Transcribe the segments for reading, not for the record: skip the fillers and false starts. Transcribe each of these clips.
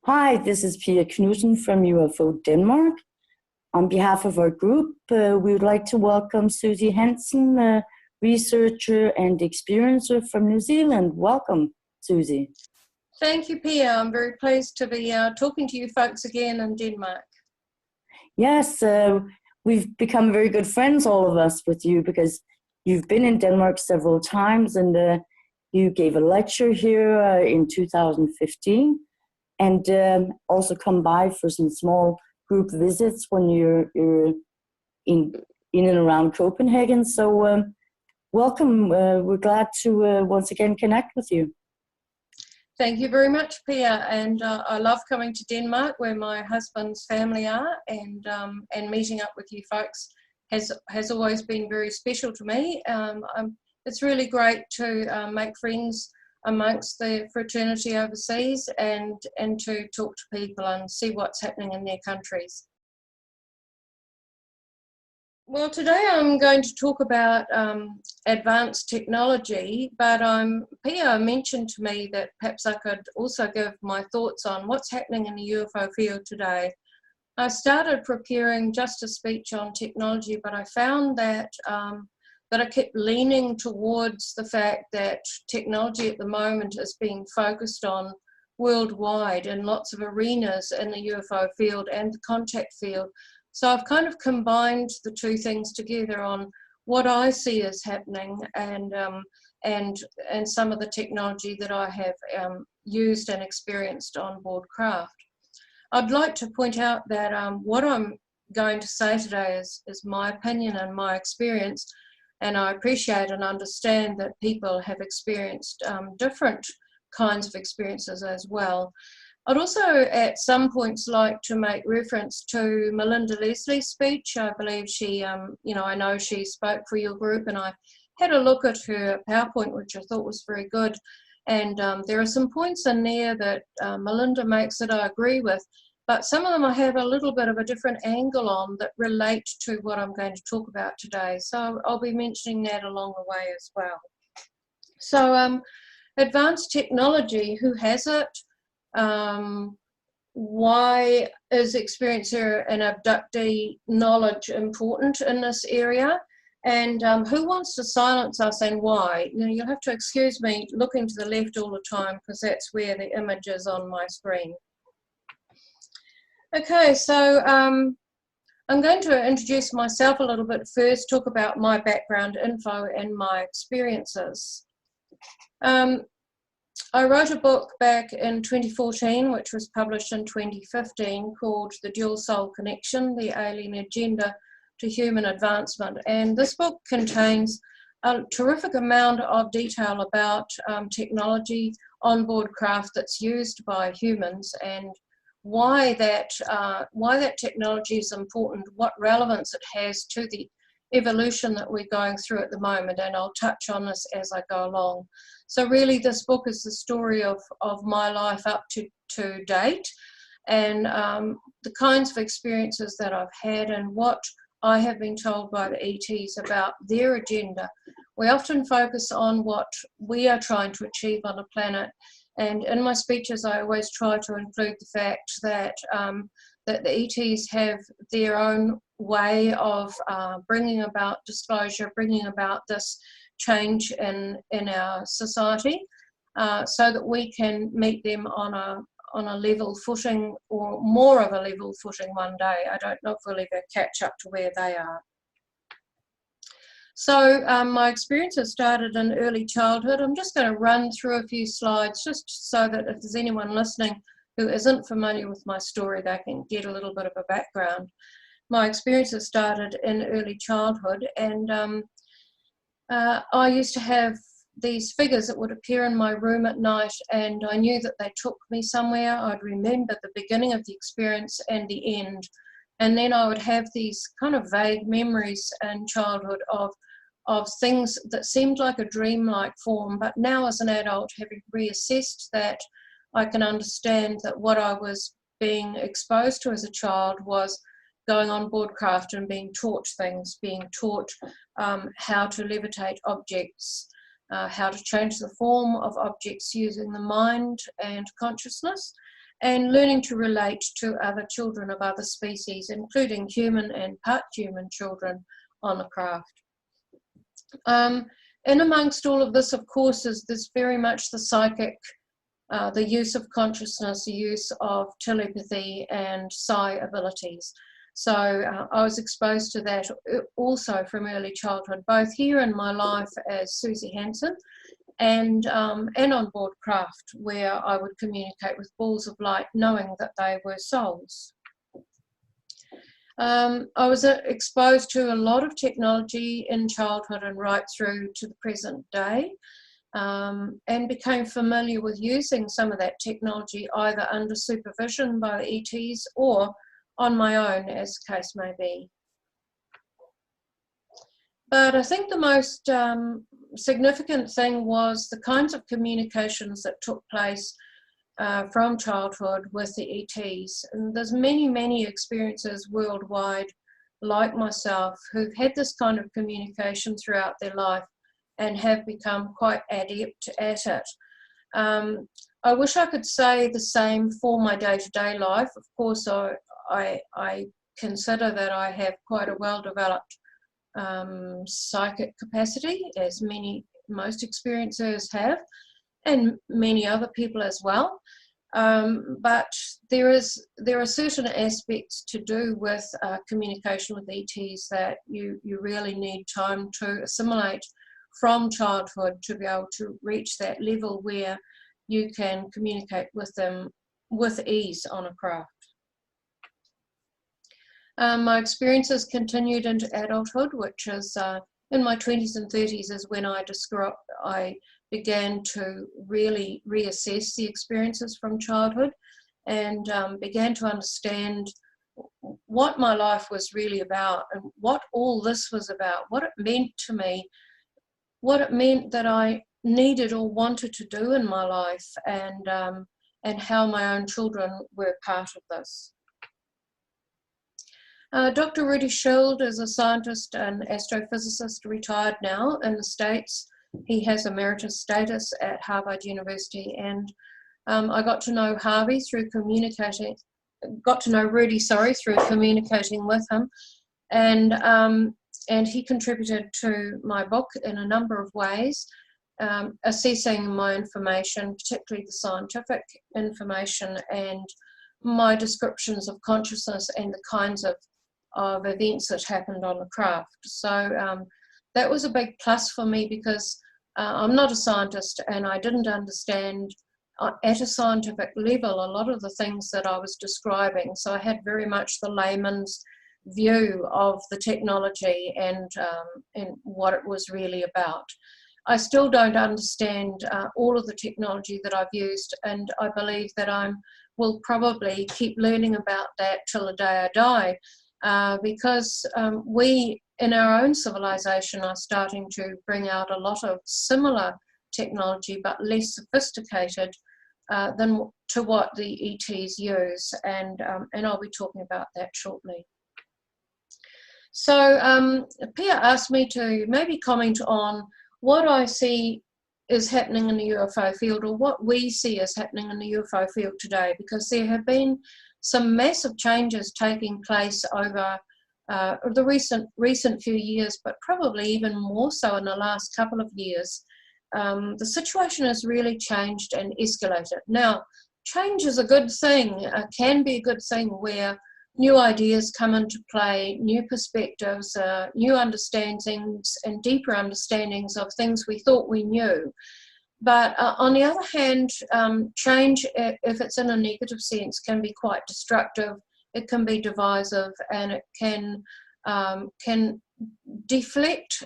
Hi, this is Pia Knudsen from UFO Denmark. On behalf of our group, we would like to welcome Suzy Hansen, a researcher and experiencer from New Zealand. Welcome, Suzy. Thank you, Pia. I'm very pleased to be talking to you folks again in Denmark. Yes, we've become very good friends, all of us, with you because you've been in Denmark several times and you gave a lecture here in 2015 and also come by for some small group visits when you're in and around Copenhagen. So welcome. We're glad to once again connect with you. Thank you very much, Pia. And I love coming to Denmark, where my husband's family are, and meeting up with you folks has always been very special to me. It's really great to make friends amongst the fraternity overseas and to talk to people and see what's happening in their countries. Well, today I'm going to talk about advanced technology, but Pia mentioned to me that perhaps I could also give my thoughts on what's happening in the UFO field today. I started preparing just a speech on technology, but I found that I kept leaning towards the fact that technology at the moment is being focused on worldwide in lots of arenas in the UFO field and the contact field. So I've kind of combined the two things together on what I see as happening and some of the technology that I have used and experienced on board craft. I'd like to point out that what I'm going to say today is my opinion and my experience, and I appreciate and understand that people have experienced different kinds of experiences as well. I'd also at some points like to make reference to Melinda Leslie's speech. I believe she, I know she spoke for your group, and I had a look at her PowerPoint, which I thought was very good. And there are some points in there that Melinda makes that I agree with, but some of them I have a little bit of a different angle on that relate to what I'm going to talk about today. So I'll be mentioning that along the way as well. So advanced technology, who has it? Why is experiencer and abductee knowledge important in this area? And who wants to silence us and why? You'll have to excuse me looking to the left all the time because that's where the image is on my screen. Okay, so I'm going to introduce myself a little bit first, talk about my background info and my experiences. I wrote a book back in 2014, which was published in 2015, called The Dual Soul Connection, The Alien Agenda to Human Advancement. And this book contains a terrific amount of detail about technology on board craft that's used by humans and why that technology is important, what relevance it has to the evolution that we're going through at the moment, and I'll touch on this as I go along. So really this book is the story of my life up to date, and the kinds of experiences that I've had and what I have been told by the ETs about their agenda. We often focus on what we are trying to achieve on the planet, and in my speeches I always try to include the fact that that the ETs have their own way of bringing about disclosure, bringing about this change in our society, so that we can meet them on a level footing, or more of a level footing one day. I don't know if we'll ever catch up to where they are. So my experiences started in early childhood. I'm just going to run through a few slides just so that if there's anyone listening who isn't familiar with my story, they can get a little bit of a background. My experiences started in early childhood, and I used to have these figures that would appear in my room at night, and I knew that they took me somewhere. I'd remember the beginning of the experience and the end, and then I would have these kind of vague memories in childhood of things that seemed like a dreamlike form, but now as an adult, having reassessed that, I can understand that what I was being exposed to as a child was going on board craft and being taught things, being taught how to levitate objects, how to change the form of objects using the mind and consciousness, and learning to relate to other children of other species, including human and part human children on a craft. In amongst all of this, of course, is this very much the psychic, the use of consciousness, the use of telepathy and psi abilities. So I was exposed to that also from early childhood, both here in my life as Suzy Hansen and on board craft, where I would communicate with balls of light, knowing that they were souls. I was exposed to a lot of technology in childhood and right through to the present day, and became familiar with using some of that technology either under supervision by the ETs or on my own, as the case may be. But I think the most significant thing was the kinds of communications that took place from childhood with the ETs. And there's many, many experiences worldwide like myself who've had this kind of communication throughout their life and have become quite adept at it. I wish I could say the same for my day-to-day life. Of course, I consider that I have quite a well-developed psychic capacity, as most experiencers have, and many other people as well. But there are certain aspects to do with communication with ETs that you really need time to assimilate from childhood to be able to reach that level where you can communicate with them with ease on a craft. My experiences continued into adulthood, which is in my 20s and 30s is when I began to really reassess the experiences from childhood and began to understand what my life was really about and what all this was about, what it meant to me, what it meant that I needed or wanted to do in my life, and how my own children were part of this. Dr. Rudy Schild is a scientist and astrophysicist, retired now in the States. He has emeritus status at Harvard University, and I got to know Rudy through communicating with him, and he contributed to my book in a number of ways, assessing my information, particularly the scientific information, and my descriptions of consciousness and the kinds of events that happened on the craft. So that was a big plus for me, because I'm not a scientist and I didn't understand at a scientific level a lot of the things that I was describing. So I had very much the layman's view of the technology and what it was really about. I still don't understand all of the technology that I've used, and I believe that I will probably keep learning about that till the day I die, because we in our own civilization are starting to bring out a lot of similar technology but less sophisticated than to what the ETs use, and I'll be talking about that shortly. So Pia asked me to maybe comment on what I see is happening in the UFO field, or what we see is happening in the UFO field today, because there have been some massive changes taking place over the recent few years, but probably even more so in the last couple of years. The situation has really changed and escalated. Now, change is a good thing, can be a good thing, where new ideas come into play, new perspectives, new understandings and deeper understandings of things we thought we knew. But on the other hand, change, if it's in a negative sense, can be quite destructive. It can be divisive, and it can deflect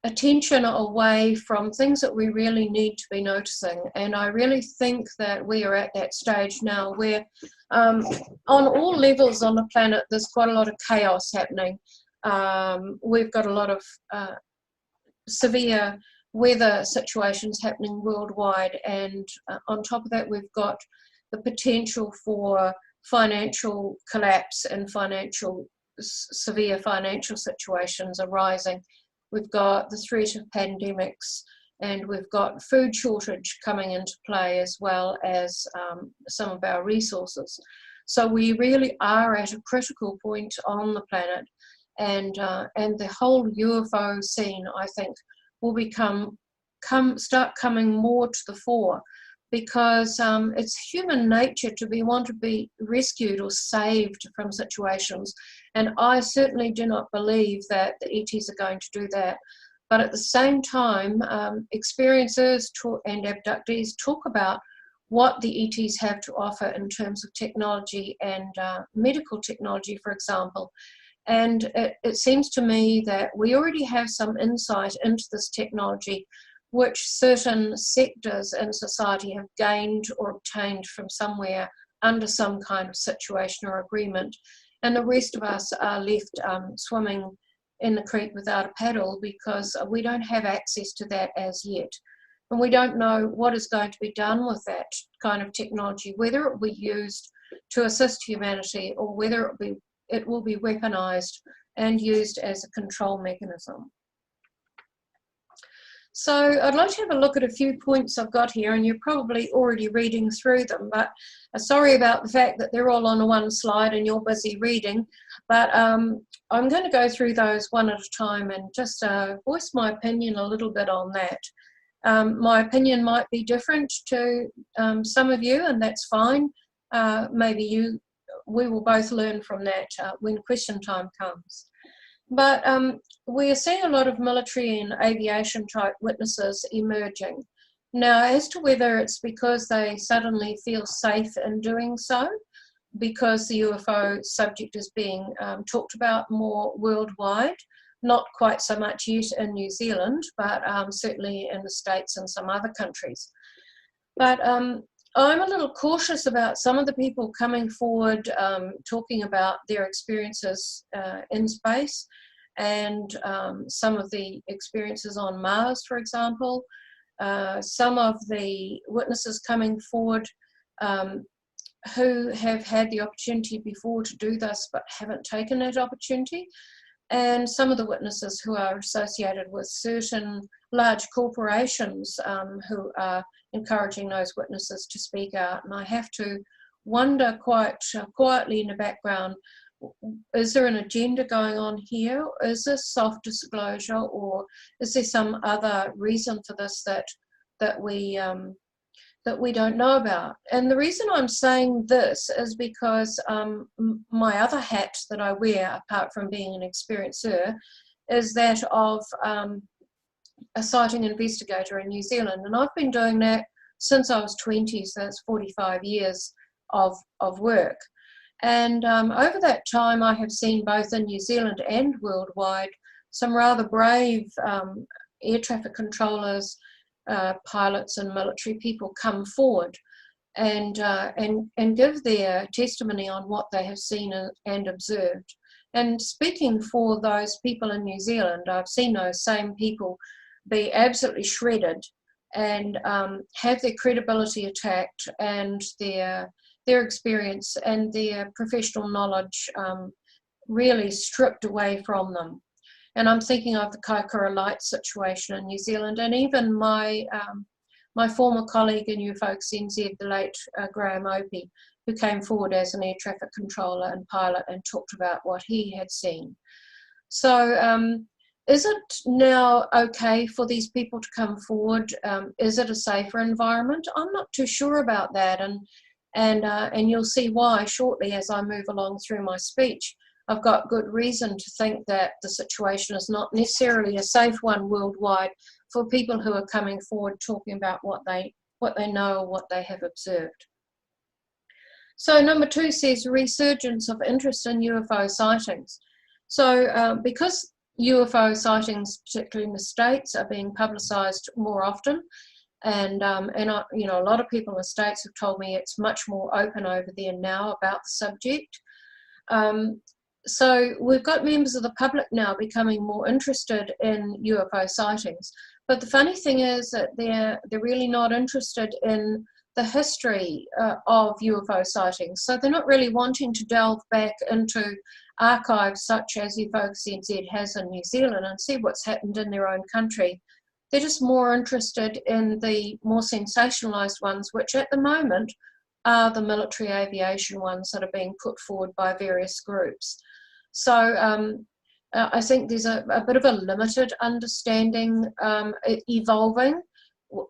attention away from things that we really need to be noticing. And I really think that we are at that stage now where on all levels on the planet there's quite a lot of chaos happening. We've got a lot of severe weather situations happening worldwide, and on top of that we've got the potential for financial collapse and severe financial situations arising. We've got the threat of pandemics, and we've got food shortage coming into play, as well as some of our resources. So we really are at a critical point on the planet, and the whole UFO scene, I think, will start coming more to the fore, because it's human nature to want to be rescued or saved from situations, and I certainly do not believe that the ETs are going to do that. But at the same time, experiencers and abductees talk about what the ETs have to offer in terms of technology and medical technology, for example. And it seems to me that we already have some insight into this technology, which certain sectors in society have gained or obtained from somewhere under some kind of situation or agreement. And the rest of us are left swimming in the creek without a paddle, because we don't have access to that as yet. And we don't know what is going to be done with that kind of technology, whether it will be used to assist humanity or whether it will be weaponized and used as a control mechanism. So I'd like to have a look at a few points I've got here, and you're probably already reading through them, but sorry about the fact that they're all on one slide and you're busy reading, but I'm going to go through those one at a time and just voice my opinion a little bit on that. My opinion might be different to some of you, and that's fine. We will both learn from that when question time comes. But we are seeing a lot of military and aviation type witnesses emerging. Now, as to whether it's because they suddenly feel safe in doing so, because the UFO subject is being talked about more worldwide, not quite so much yet in New Zealand, but certainly in the States and some other countries. But I'm a little cautious about some of the people coming forward talking about their experiences in space, and some of the experiences on Mars, for example. Some of the witnesses coming forward who have had the opportunity before to do this but haven't taken that opportunity, and some of the witnesses who are associated with certain large corporations who are encouraging those witnesses to speak out. And I have to wonder quite quietly in the background, is there an agenda going on here? Is this soft disclosure, or is there some other reason for this that we don't know about? And the reason I'm saying this is because my other hat that I wear, apart from being an experiencer, is that of a sighting investigator in New Zealand. And I've been doing that since I was 20, so that's 45 years of work. And over that time, I have seen both in New Zealand and worldwide some rather brave air traffic controllers, pilots and military people come forward and give their testimony on what they have seen and observed. And speaking for those people in New Zealand, I've seen those same people be absolutely shredded and have their credibility attacked, and their experience and their professional knowledge really stripped away from them. And I'm thinking of the Kaikoura Lights situation in New Zealand, and even my former colleague in UFO NZ, the late Graham Opie, who came forward as an air traffic controller and pilot and talked about what he had seen. So is it now okay for these people to come forward? Is it a safer environment? I'm not too sure about that, and you'll see why shortly as I move along through my speech. I've got good reason to think that the situation is not necessarily a safe one worldwide for people who are coming forward talking about what they know, what they have observed. So number 2 says resurgence of interest in UFO sightings. So because UFO sightings, particularly in the States, are being publicised more often, and you know, a lot of people in the States have told me it's much more open over there now about the subject. So we've got members of the public now becoming more interested in UFO sightings. But the funny thing is that they're really not interested in the history of UFO sightings. So they're not really wanting to delve back into archives such as UFO NZ has in New Zealand and see what's happened in their own country They're just more interested in the more sensationalized ones, which at the moment are the military aviation ones that are being put forward by various groups. So I think there's a bit of a limited understanding evolving,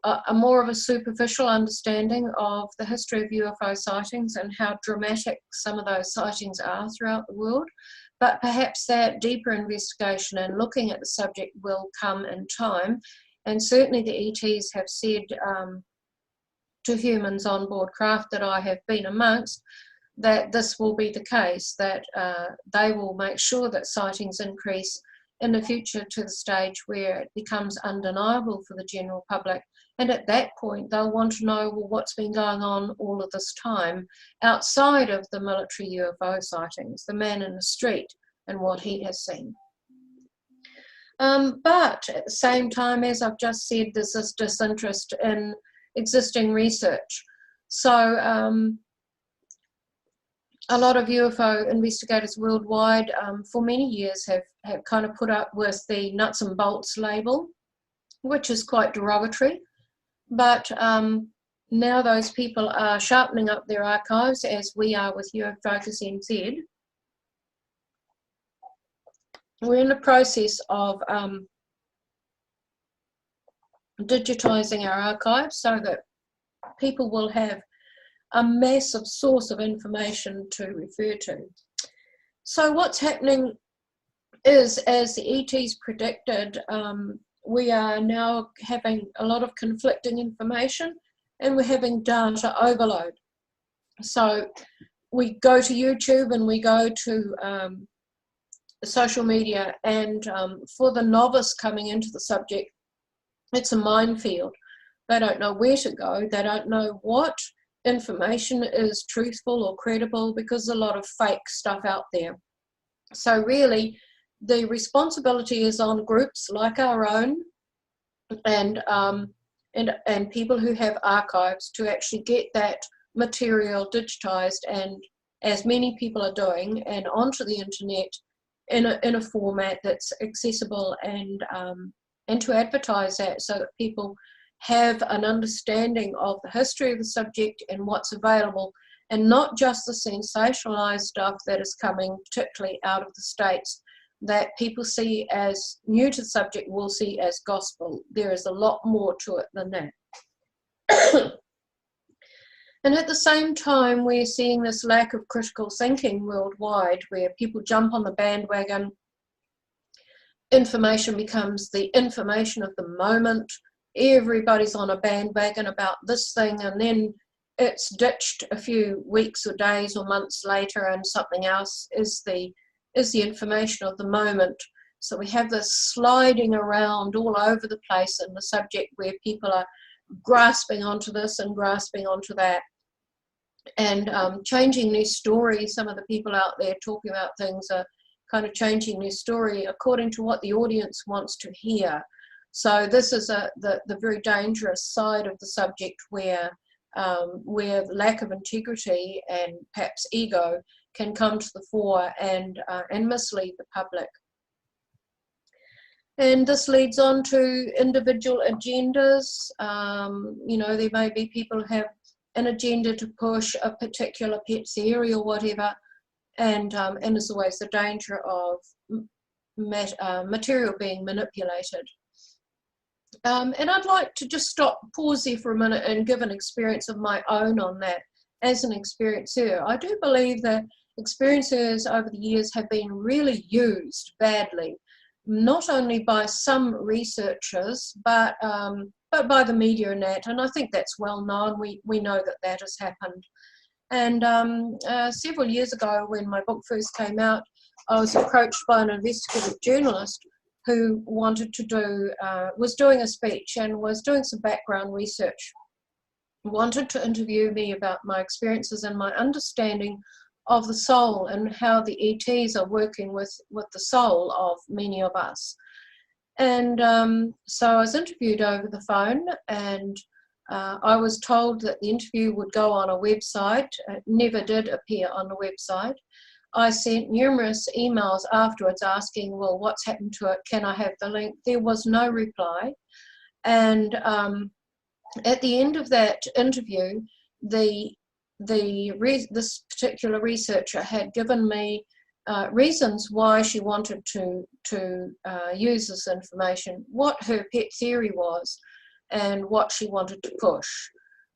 a more of a superficial understanding of the history of UFO sightings and how dramatic some of those sightings are throughout the world. But perhaps that deeper investigation and looking at the subject will come in time. And certainly the ETs have said to humans on board craft that I have been amongst, that this will be the case, that they will make sure that sightings increase in the future to the stage where it becomes undeniable for the general public. And at that point, they'll want to know, well, what's been going on all of this time outside of the military UFO sightings, the man in the street and what he has seen. But at the same time, as I've just said, there's this disinterest in existing research. So a lot of UFO investigators worldwide for many years have kind of put up with the nuts and bolts label, which is quite derogatory. But now those people are sharpening up their archives, as we are with UFocus NZ. We're in the process of digitising our archives so that people will have a massive source of information to refer to. So what's happening is, as the ETs predicted, we are now having a lot of conflicting information and we're having data overload. So we go to YouTube and we go to social media, and for the novice coming into the subject, it's a minefield. They don't know where to go. They don't know what information is truthful or credible, because there's a lot of fake stuff out there. So really, the responsibility is on groups like our own and people who have archives to actually get that material digitized, and as many people are doing, and onto the internet in a format that's accessible, and to advertise that so that people have an understanding of the history of the subject and what's available, and not just the sensationalized stuff that is coming, particularly out of the States, that people see as new to the subject will see as gospel. There is a lot more to it than that. And at the same time, we're seeing this lack of critical thinking worldwide, where people jump on the bandwagon. Information becomes the information of the moment. Everybody's on a bandwagon about this thing, and then it's ditched a few weeks or days or months later, and something else is the information of the moment. So we have this sliding around all over the place in the subject, where people are grasping onto this and grasping onto that, and changing their story. Some of the people out there talking about things are kind of changing their story according to what the audience wants to hear. So this is the very dangerous side of the subject, where lack of integrity and perhaps ego can come to the fore and mislead the public. And this leads on to individual agendas. You know, there may be people who have an agenda to push a particular pet theory or whatever, and there's always the danger of material being manipulated. And I'd like to just pause there for a minute and give an experience of my own on that. As an experiencer, I do believe that experiencers over the years have been really used badly, not only by some researchers, but by the media and that. And I think that's well known. We know that that has happened. And several years ago, when my book first came out, I was approached by an investigative journalist who wanted to do, was doing a speech and was doing some background research, wanted to interview me about my experiences and my understanding of the soul and how the ETs are working with the soul of many of us. And so I was interviewed over the phone, and I was told that the interview would go on a website. It never did appear on the website. I sent numerous emails afterwards asking, well, what's happened to it? Can I have the link? There was no reply. And at the end of that interview, this particular researcher had given me reasons why she wanted to use this information, what her pet theory was, and what she wanted to push.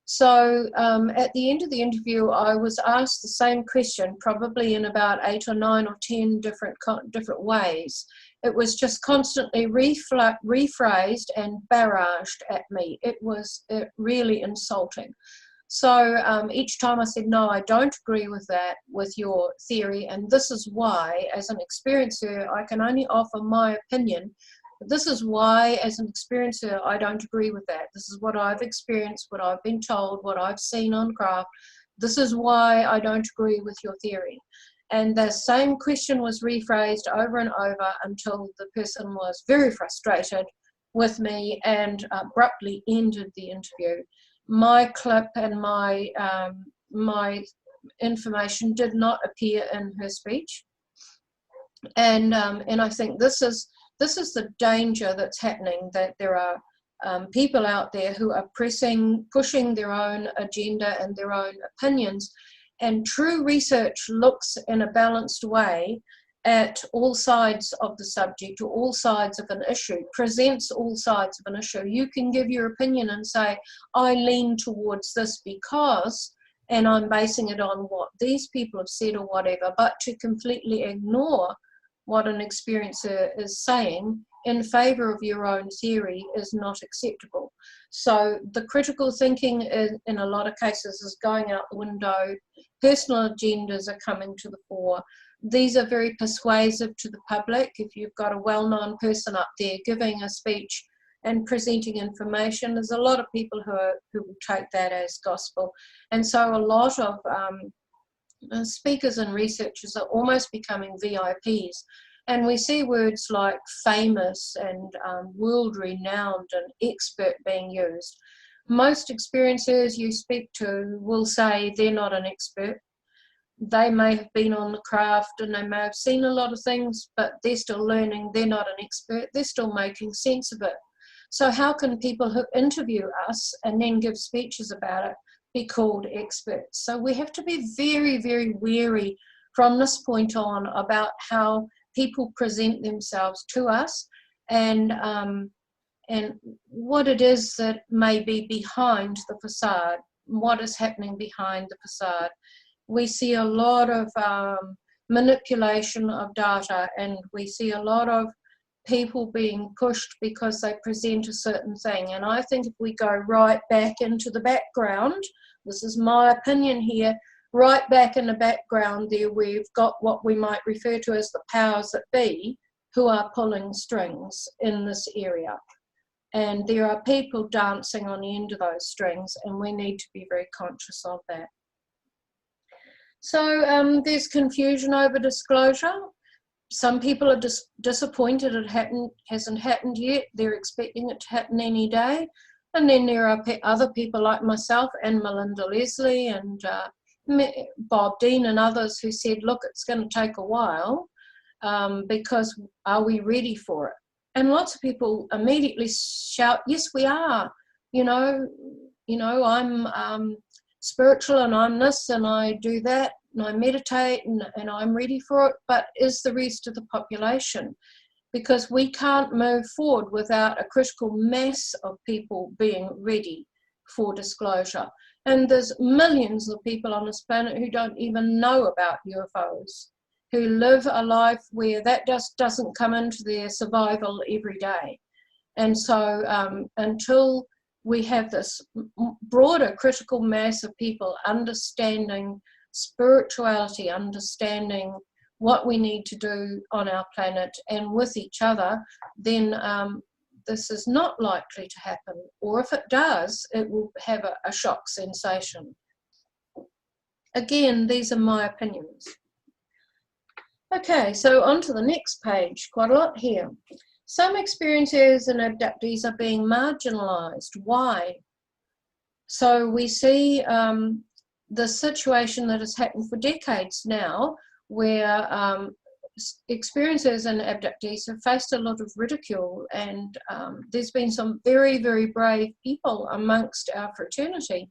So at the end of the interview, I was asked the same question, probably in about 8 or 9 or 10 different ways. It was just constantly rephrased and barraged at me. It was really insulting. So each time I said, no, I don't agree with that, with your theory, and this is why. As an experiencer, I can only offer my opinion. This is why, as an experiencer, I don't agree with that. This is what I've experienced, what I've been told, what I've seen on craft. This is why I don't agree with your theory. And the same question was rephrased over and over until the person was very frustrated with me and abruptly ended the interview. My clip and my information did not appear in her speech. And I think this is the danger that's happening, that there are people out there who are pushing their own agenda and their own opinions. And true research looks in a balanced way at all sides of the subject, or all sides of an issue, presents all sides of an issue. You can give your opinion and say, I lean towards this because, and I'm basing it on what these people have said or whatever, but to completely ignore what an experiencer is saying in favor of your own theory is not acceptable. So the critical thinking in a lot of cases is going out the window. Personal agendas are coming to the fore. These are very persuasive to the public. If you've got a well-known person up there giving a speech and presenting information, there's a lot of people who will take that as gospel. And so a lot of speakers and researchers are almost becoming VIPs. And we see words like famous and world-renowned and expert being used. Most experiencers you speak to will say they're not an expert. They may have been on the craft and they may have seen a lot of things, but they're still learning. They're not an expert. They're still making sense of it. So how can people who interview us and then give speeches about it be called experts? So we have to be very, very wary from this point on about how people present themselves to us, and what it is that may be behind the facade, what is happening behind the facade. We see a lot of manipulation of data, and we see a lot of people being pushed because they present a certain thing. And I think if we go right back into the background, this is my opinion here, right back in the background there, we've got what we might refer to as the powers that be who are pulling strings in this area. And there are people dancing on the end of those strings, and we need to be very conscious of that. So there's confusion over disclosure. Some people are disappointed it hasn't happened yet. They're expecting it to happen any day. And then there are other people like myself and Melinda Leslie and Bob Dean and others who said, look, it's going to take a while because are we ready for it? And lots of people immediately shout, yes, we are. You know, I'm spiritual and I'm this and I do that and I meditate and I'm ready for it. But is the rest of the population? Because we can't move forward without a critical mass of people being ready for disclosure. And there's millions of people on this planet who don't even know about UFOs, who live a life where that just doesn't come into their survival every day. And so until we have this broader critical mass of people understanding spirituality, understanding what we need to do on our planet and with each other, then this is not likely to happen. Or if it does, it will have a shock sensation. Again, these are my opinions. Okay, so on to the next page, quite a lot here. Some experiencers and abductees are being marginalized. Why? So we see the situation that has happened for decades now, where experiencers and abductees have faced a lot of ridicule, and there's been some very, very brave people amongst our fraternity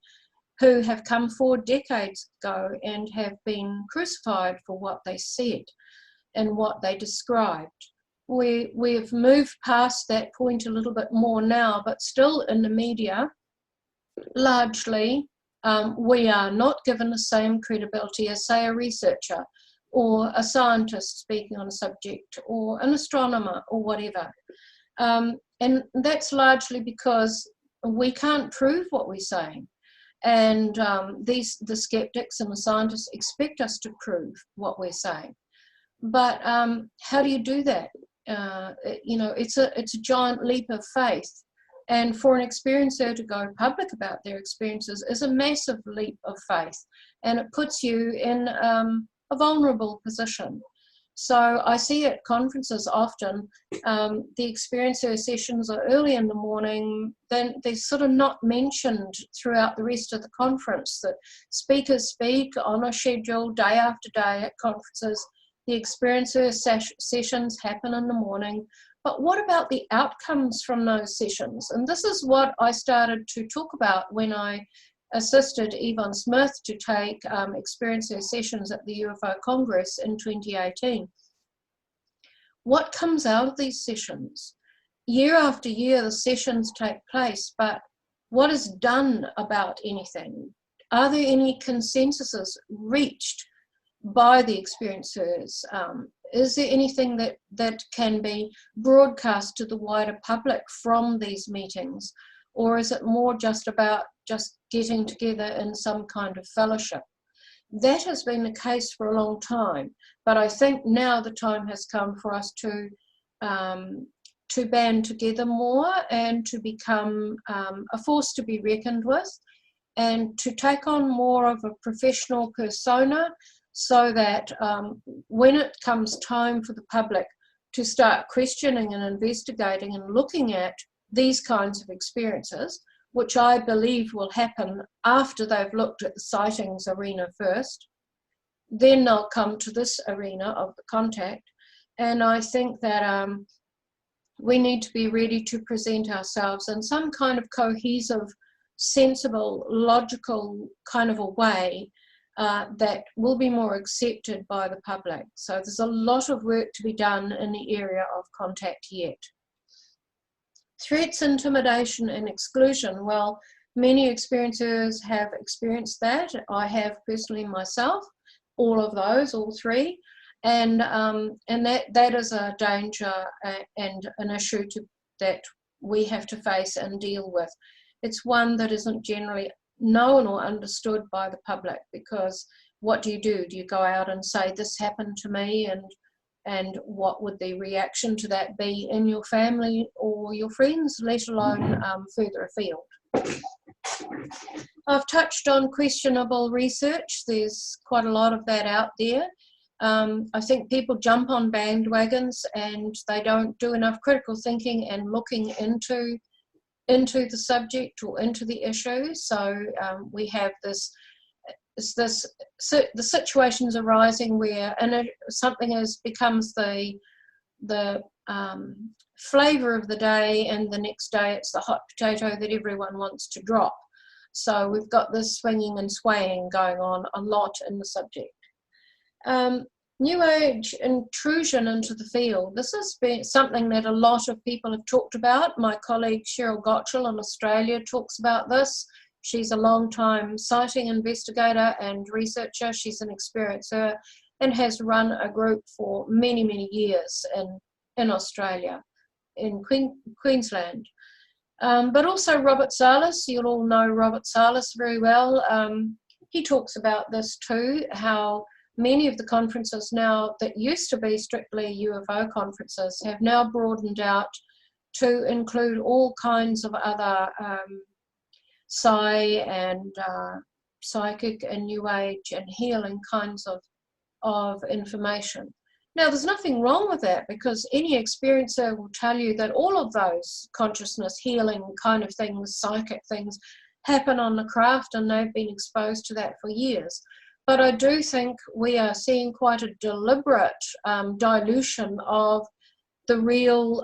who have come forward decades ago and have been crucified for what they said and what they described. We've moved past that point a little bit more now, but still in the media, largely, we are not given the same credibility as, say, a researcher or a scientist speaking on a subject, or an astronomer, or whatever. And that's largely because we can't prove what we're saying. And the skeptics and the scientists expect us to prove what we're saying. But how do you do that? You know, it's a giant leap of faith. And for an experiencer to go public about their experiences is a massive leap of faith. And it puts you in a vulnerable position. So I see at conferences often, the experiencer sessions are early in the morning, then they're sort of not mentioned throughout the rest of the conference, that speakers speak on a schedule day after day at conferences. The experiencer sessions happen in the morning. But what about the outcomes from those sessions? And this is what I started to talk about when I assisted Yvonne Smith to take experiencer sessions at the UFO Congress in 2018. What comes out of these sessions? Year after year, the sessions take place, but what is done about anything? Are there any consensuses reached by the experiencers? Is there anything that can be broadcast to the wider public from these meetings? Or is it more just about just getting together in some kind of fellowship? That has been the case for a long time, but I think now the time has come for us to band together more and to become a force to be reckoned with, and to take on more of a professional persona, so that when it comes time for the public to start questioning and investigating and looking at these kinds of experiences, which I believe will happen after they've looked at the sightings arena first, then they'll come to this arena of the contact. And I think that we need to be ready to present ourselves in some kind of cohesive, sensible, logical kind of a way that will be more accepted by the public. So there's a lot of work to be done in the area of contact yet. Threats, intimidation, and exclusion. Well, many experiencers have experienced that. I have personally myself, all of those, all three. And that is a danger and an issue that we have to face and deal with. It's one that isn't generally known or understood by the public, because what do? Do you go out and say, this happened to me, and what would the reaction to that be in your family or your friends, let alone further afield? I've touched on questionable research. There's quite a lot of that out there. I think people jump on bandwagons and they don't do enough critical thinking and looking into the subject or into the issue. So we have the situations arising where something becomes the flavour of the day, and the next day it's the hot potato that everyone wants to drop. So we've got this swinging and swaying going on a lot in the subject. New Age intrusion into the field. This has been something that a lot of people have talked about. My colleague Cheryl Gottschall in Australia talks about this. She's a long-time sighting investigator and researcher. She's an experiencer and has run a group for many, many years in Australia, in Queensland. But also Robert Salas. You'll all know Robert Salas very well. He talks about this too, how many of the conferences now that used to be strictly UFO conferences have now broadened out to include all kinds of other psi and psychic and New Age and healing kinds of information. Now, there's nothing wrong with that, because any experiencer will tell you that all of those consciousness healing kind of things, psychic things, happen on the craft, and they've been exposed to that for years. But I do think we are seeing quite a deliberate dilution of the real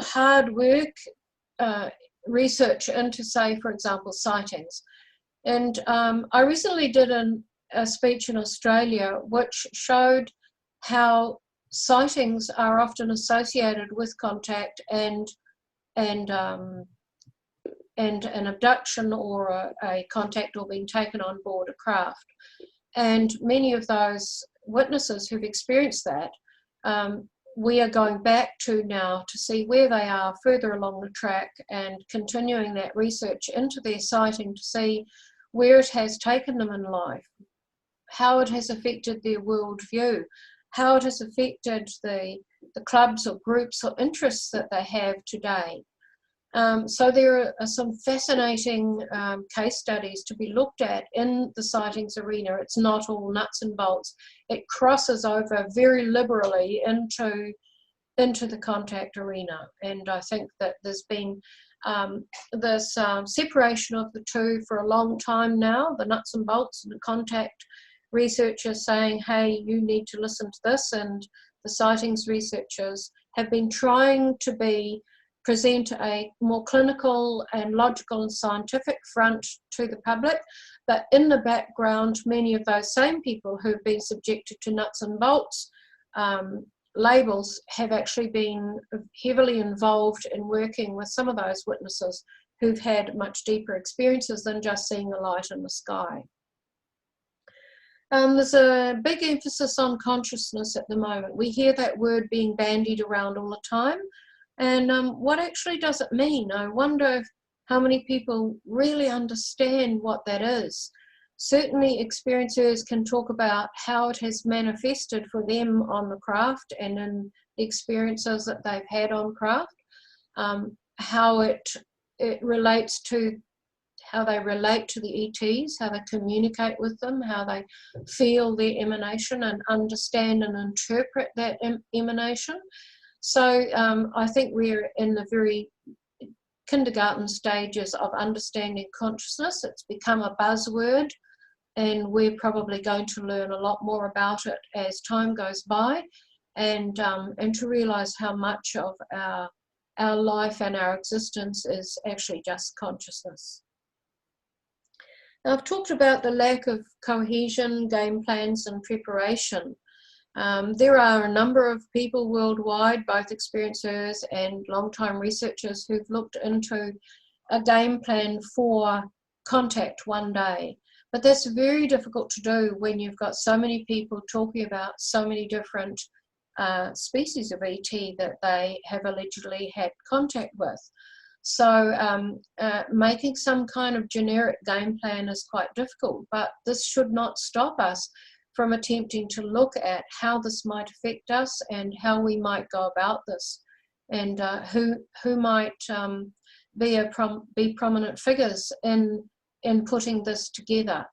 hard work research into, say, for example, sightings. And I recently did a speech in Australia which showed how sightings are often associated with contact and an abduction or a contact or being taken on board a craft. And many of those witnesses who've experienced that, we are going back to now to see where they are further along the track and continuing that research into their sighting to see where it has taken them in life, how it has affected their worldview, how it has affected the clubs or groups or interests that they have today. So there are some fascinating case studies to be looked at in the sightings arena. It's not all nuts and bolts. It crosses over very liberally into the contact arena. And I think that there's been this separation of the two for a long time now, the nuts and bolts and the contact researchers saying, hey, you need to listen to this, and the sightings researchers have been trying to present a more clinical and logical and scientific front to the public, but in the background, many of those same people who've been subjected to nuts and bolts labels have actually been heavily involved in working with some of those witnesses who've had much deeper experiences than just seeing a light in the sky. There's a big emphasis on consciousness at the moment. We hear that word being bandied around all the time. And what actually does it mean? I wonder how many people really understand what that is. Certainly experiencers can talk about how it has manifested for them on the craft and in the experiences that they've had on craft, how it relates to how they relate to the ETs, how they communicate with them, how they feel their emanation and understand and interpret that emanation. So I think we're in the very kindergarten stages of understanding consciousness. It's become a buzzword, and we're probably going to learn a lot more about it as time goes by, and to realize how much of our life and our existence is actually just consciousness. Now, I've talked about the lack of cohesion, game plans, and preparation. There are a number of people worldwide, both experiencers and long-time researchers, who've looked into a game plan for contact one day. But that's very difficult to do when you've got so many people talking about so many different species of ET that they have allegedly had contact with. So making some kind of generic game plan is quite difficult, but this should not stop us from attempting to look at how this might affect us and how we might go about this, and who might be prominent figures in putting this together.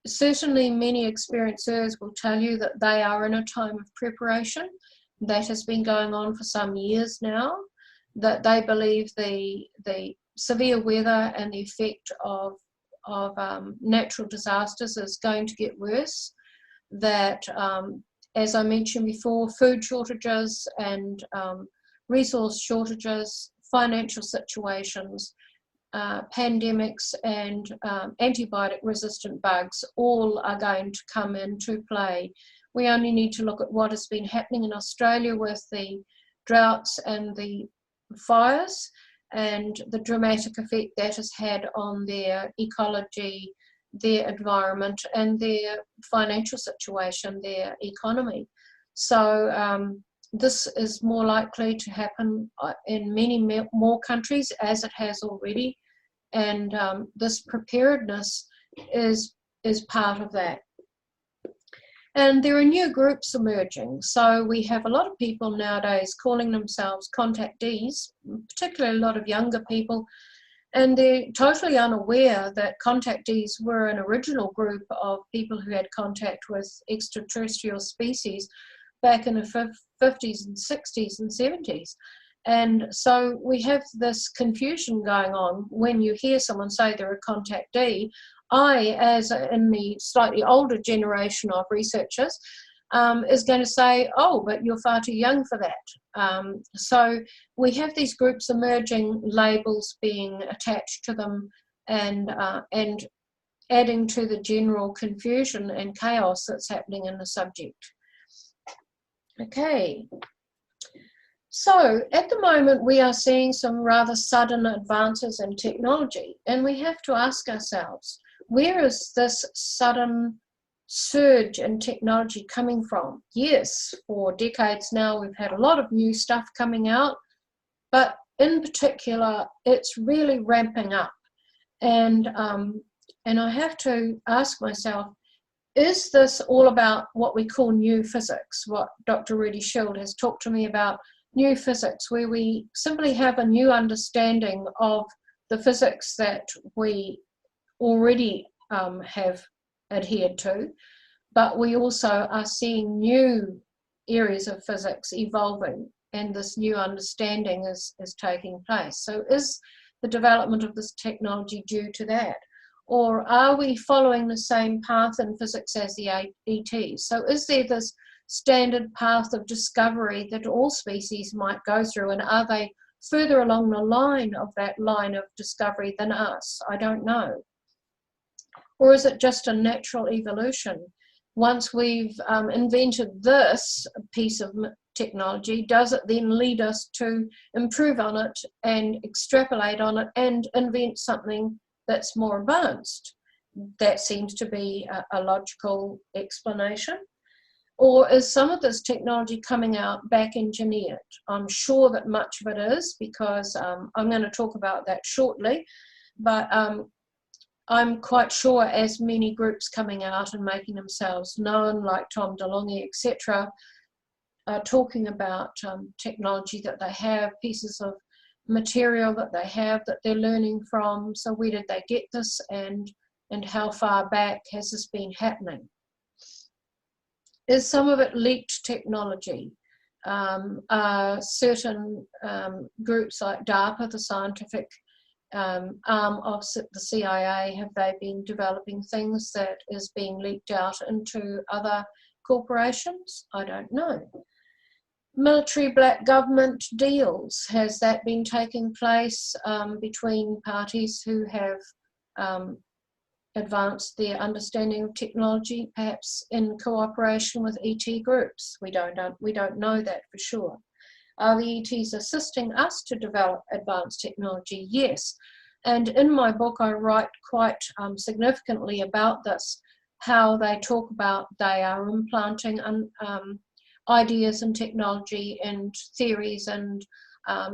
Certainly many experiencers will tell you that they are in a time of preparation that has been going on for some years now, that they believe the severe weather and the effect of natural disasters is going to get worse, that as I mentioned before, food shortages and resource shortages, financial situations, pandemics and antibiotic resistant bugs all are going to come into play. We only need to look at what has been happening in Australia with the droughts and the fires and the dramatic effect that has had on their ecology, their environment and their financial situation, their economy. So this is more likely to happen in many more countries, as it has already, and this preparedness is part of that. And there are new groups emerging. So we have a lot of people nowadays calling themselves contactees, particularly a lot of younger people, and they're totally unaware that contactees were an original group of people who had contact with extraterrestrial species back in the 50s and 60s and 70s. And so we have this confusion going on when you hear someone say they're a contactee. as in the slightly older generation of researchers, is going to say, oh, but you're far too young for that. So we have these groups emerging, labels being attached to them, and adding to the general confusion and chaos that's happening in the subject. Okay. So at the moment we are seeing some rather sudden advances in technology, and we have to ask ourselves, where is this sudden surge in technology coming from? Yes, for decades now we've had a lot of new stuff coming out, but in particular it's really ramping up. And I have to ask myself, is this all about what we call new physics, what Dr. Rudy Schild has talked to me about, new physics, where we simply have a new understanding of the physics that we already have adhered to, but we also are seeing new areas of physics evolving, and this new understanding is taking place. So is the development of this technology due to that? Or are we following the same path in physics as the ETs? So is there this standard path of discovery that all species might go through, and are they further along the line of that line of discovery than us? I don't know. Or is it just a natural evolution? Once we've invented this piece of technology, does it then lead us to improve on it and extrapolate on it and invent something that's more advanced? That seems to be a logical explanation. Or is some of this technology coming out back engineered? I'm sure that much of it is, because I'm going to talk about that shortly, but I'm quite sure as many groups coming out and making themselves known, like Tom DeLonghi, etc., are talking about technology that they have, pieces of material that they have that they're learning from. So where did they get this, and how far back has this been happening? Is some of it leaked technology? Certain groups like DARPA, the scientific arm of the CIA, have they been developing things that is being leaked out into other corporations? I don't know. Military black government deals, has that been taking place between parties who have advanced their understanding of technology, perhaps in cooperation with ET groups? We don't know that for sure. Are the ETs assisting us to develop advanced technology? Yes. And in my book I write quite significantly about this, how they talk about they are implanting ideas and technology and theories and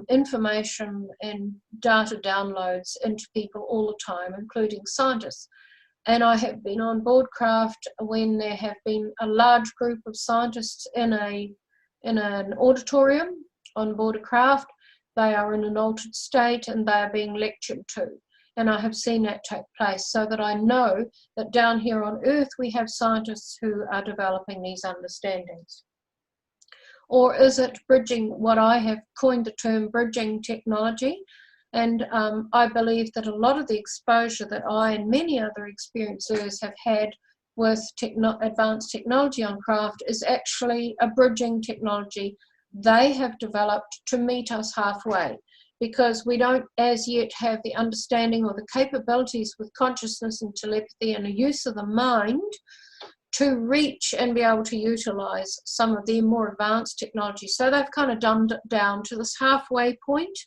information and data downloads into people all the time, including scientists. And I have been on board craft when there have been a large group of scientists in an auditorium on board a craft. They are in an altered state and they are being lectured to. And I have seen that take place, so that I know that down here on Earth we have scientists who are developing these understandings. Or is it bridging, what I have coined the term bridging technology? And I believe that a lot of the exposure that I and many other experiencers have had with advanced technology on craft is actually a bridging technology they have developed to meet us halfway, because we don't as yet have the understanding or the capabilities with consciousness and telepathy and a use of the mind to reach and be able to utilize some of their more advanced technology. So they've kind of dumbed it down to this halfway point.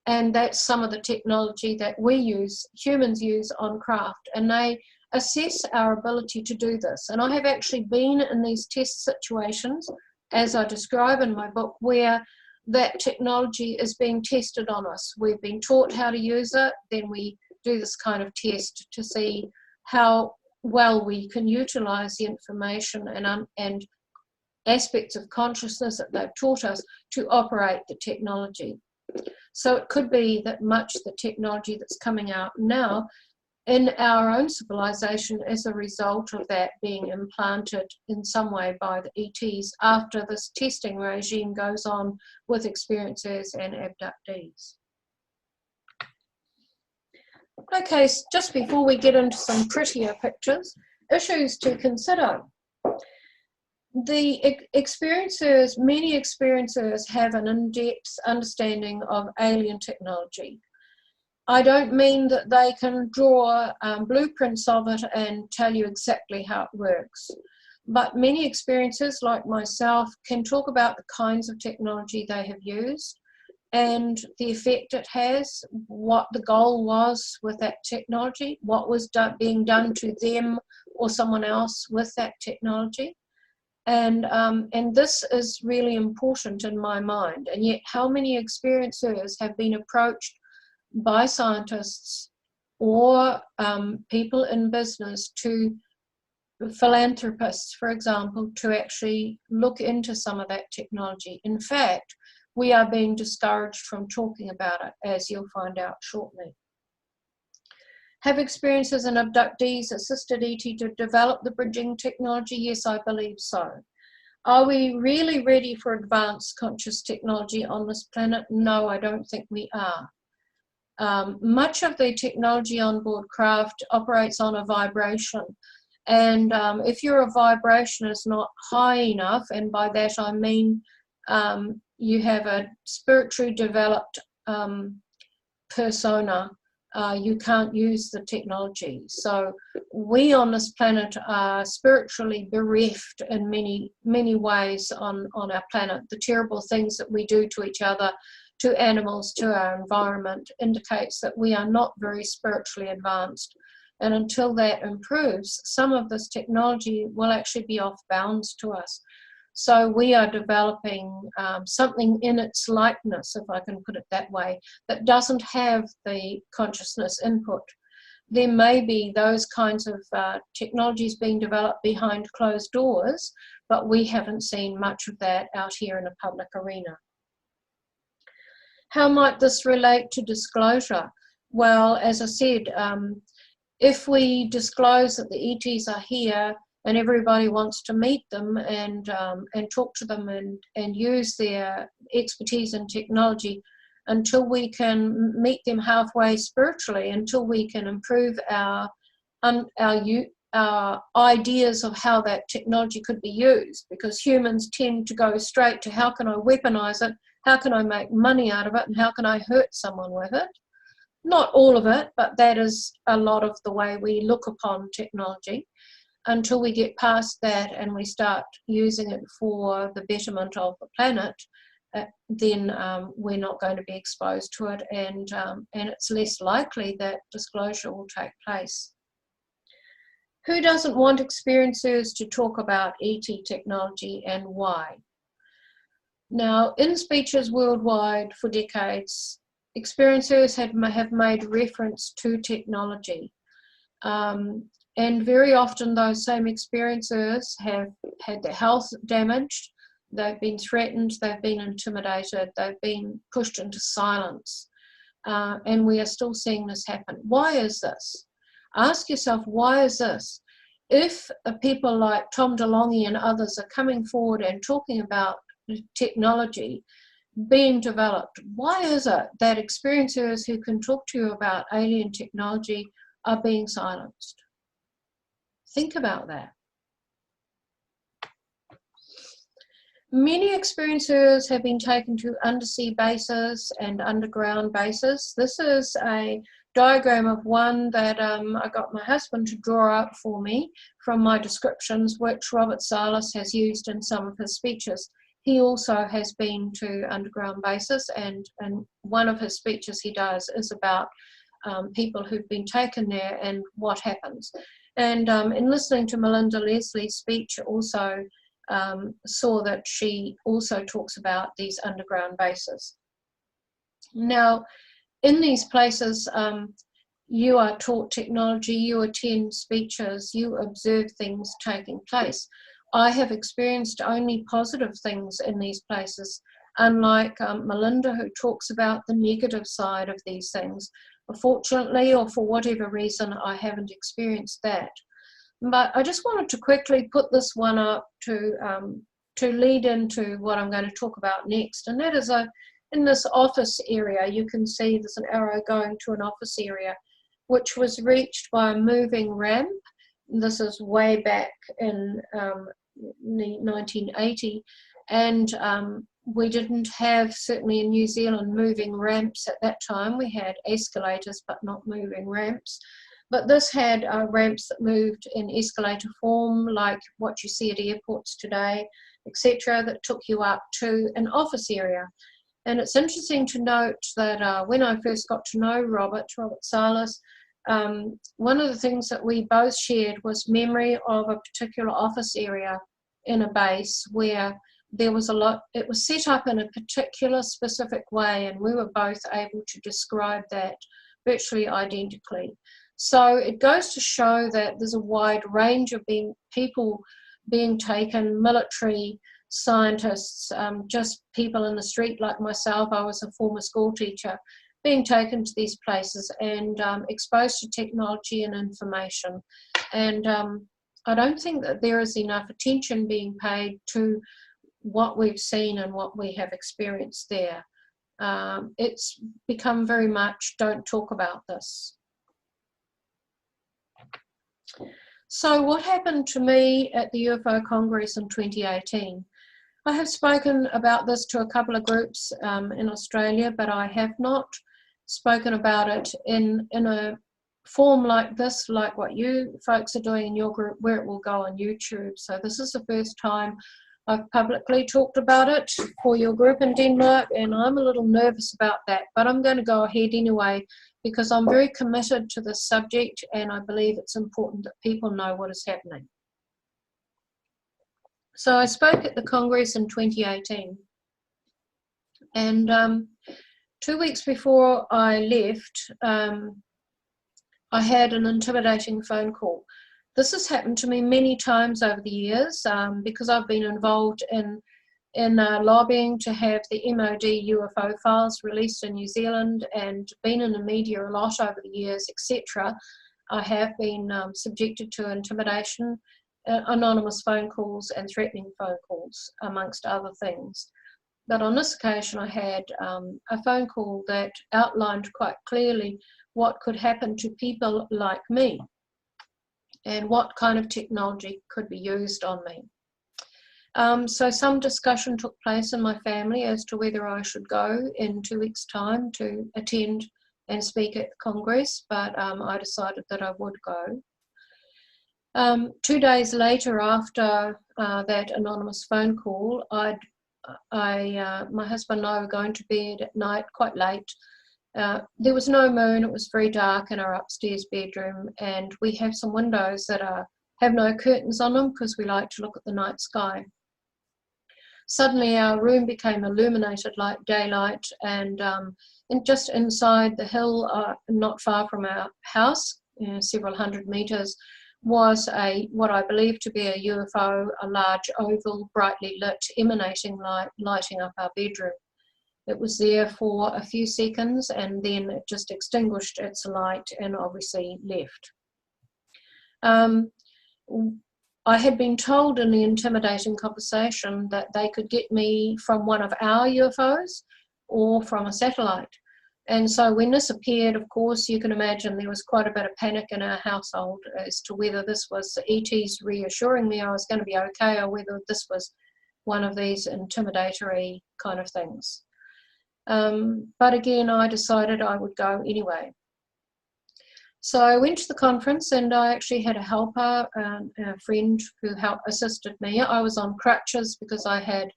And that's some of the technology that we use, humans use on craft, and they assess our ability to do this. And I have actually been in these test situations, as I describe in my book, where that technology is being tested on us. We've been taught how to use it, then we do this kind of test to see how well we can utilize the information and aspects of consciousness that they've taught us to operate the technology. So it could be that much the technology that's coming out now in our own civilization is a result of that being implanted in some way by the ETs after this testing regime goes on with experiencers and abductees. Okay, just before we get into some prettier pictures, issues to consider. The experiencers, many experiencers have an in-depth understanding of alien technology. I don't mean that they can draw blueprints of it and tell you exactly how it works. But many experiencers, like myself, can talk about the kinds of technology they have used and the effect it has, what the goal was with that technology, what was being done to them or someone else with that technology. And this is really important in my mind. And yet, how many experiencers have been approached by scientists or people in business, to philanthropists, for example, to actually look into some of that technology? In fact, we are being discouraged from talking about it, as you'll find out shortly. Have experiencers and abductees assisted ET to develop the bridging technology? Yes, I believe so. Are we really ready for advanced conscious technology on this planet? No, I don't think we are. Much of the technology on board craft operates on a vibration. And if your vibration is not high enough, and by that I mean you have a spiritually developed persona, you can't use the technology. So we on this planet are spiritually bereft in many, many ways on our planet. The terrible things that we do to each other, to animals, to our environment, indicates that we are not very spiritually advanced. And until that improves, some of this technology will actually be off bounds to us. So we are developing something in its likeness, if I can put it that way, that doesn't have the consciousness input. There may be those kinds of technologies being developed behind closed doors, but we haven't seen much of that out here in a public arena. How might this relate to disclosure? Well, as I said, if we disclose that the ETs are here and everybody wants to meet them and talk to them and use their expertise in technology, until we can meet them halfway spiritually, until we can improve our ideas of how that technology could be used, because humans tend to go straight to how can I weaponize it, how can I make money out of it, and how can I hurt someone with it. Not all of it, but that is a lot of the way we look upon technology. Until we get past that and we start using it for the betterment of the planet, then we're not going to be exposed to it, and it's less likely that disclosure will take place. Who doesn't want experiencers to talk about ET technology, and why? Now, in speeches worldwide for decades, experiencers have made reference to technology. And very often those same experiencers have had their health damaged, they've been threatened, they've been intimidated, they've been pushed into silence. And we are still seeing this happen. Why is this? Ask yourself, why is this? If people like Tom DeLonghi and others are coming forward and talking about technology being developed, why is it that experiencers who can talk to you about alien technology are being silenced? Think about that. Many experiencers have been taken to undersea bases and underground bases. This is a diagram of one that I got my husband to draw up for me from my descriptions, which Robert Salas has used in some of his speeches. He also has been to underground bases, and one of his speeches he does is about people who've been taken there and what happens. And in listening to Melinda Leslie's speech, also saw that she also talks about these underground bases. Now, in these places, you are taught technology, you attend speeches, you observe things taking place. I have experienced only positive things in these places, unlike Melinda, who talks about the negative side of these things. Fortunately, or for whatever reason, I haven't experienced that. But I just wanted to quickly put this one up to lead into what I'm going to talk about next, and that is in this office area. You can see there's an arrow going to an office area. which was reached by a moving ramp. This is way back in 1980, and we didn't have, certainly in New Zealand, moving ramps at that time. We had escalators, but not moving ramps. But this had ramps that moved in escalator form, like what you see at airports today, etc., that took you up to an office area. And it's interesting to note that when I first got to know Robert Silas, one of the things that we both shared was memory of a particular office area in a base where there was a lot, it was set up in a particular specific way, and we were both able to describe that virtually identically. So it goes to show that there's a wide range of people being taken, military, scientists, just people in the street like myself. I was a former school teacher, being taken to these places and exposed to technology and information. And I don't think that there is enough attention being paid to what we've seen and what we have experienced there. It's become very much, don't talk about this. So what happened to me at the UFO Congress in 2018? I have spoken about this to a couple of groups in Australia, but I have not spoken about it in a form like this, like what you folks are doing in your group, where it will go on YouTube. So this is the first time I've publicly talked about it for your group in Denmark, and I'm a little nervous about that, but I'm going to go ahead anyway because I'm very committed to this subject, and I believe it's important that people know what is happening. So I spoke at the Congress in 2018, and 2 weeks before I left, I had an intimidating phone call. This has happened to me many times over the years because I've been involved in lobbying to have the MOD UFO files released in New Zealand and been in the media a lot over the years, etc. I have been subjected to intimidation, anonymous phone calls and threatening phone calls, amongst other things. But on this occasion I had a phone call that outlined quite clearly what could happen to people like me and what kind of technology could be used on me. So some discussion took place in my family as to whether I should go in 2 weeks' time to attend and speak at the Congress, but I decided that I would go. 2 days later, after that anonymous phone call, my husband and I were going to bed at night quite late. There was no moon, it was very dark in our upstairs bedroom, and we have some windows that have no curtains on them because we like to look at the night sky. Suddenly our room became illuminated like daylight, and just inside the hill, not far from our house, several hundred meters, was what I believe to be a UFO, a large oval, brightly lit, emanating light, lighting up our bedroom. It was there for a few seconds and then it just extinguished its light and obviously left. I had been told in the intimidating conversation that they could get me from one of our UFOs or from a satellite. And so when this appeared, of course, you can imagine there was quite a bit of panic in our household as to whether this was the ETs reassuring me I was going to be okay or whether this was one of these intimidatory kind of things. But again, I decided I would go anyway. So I went to the conference and I actually had a helper, a friend who assisted me. I was on crutches because I had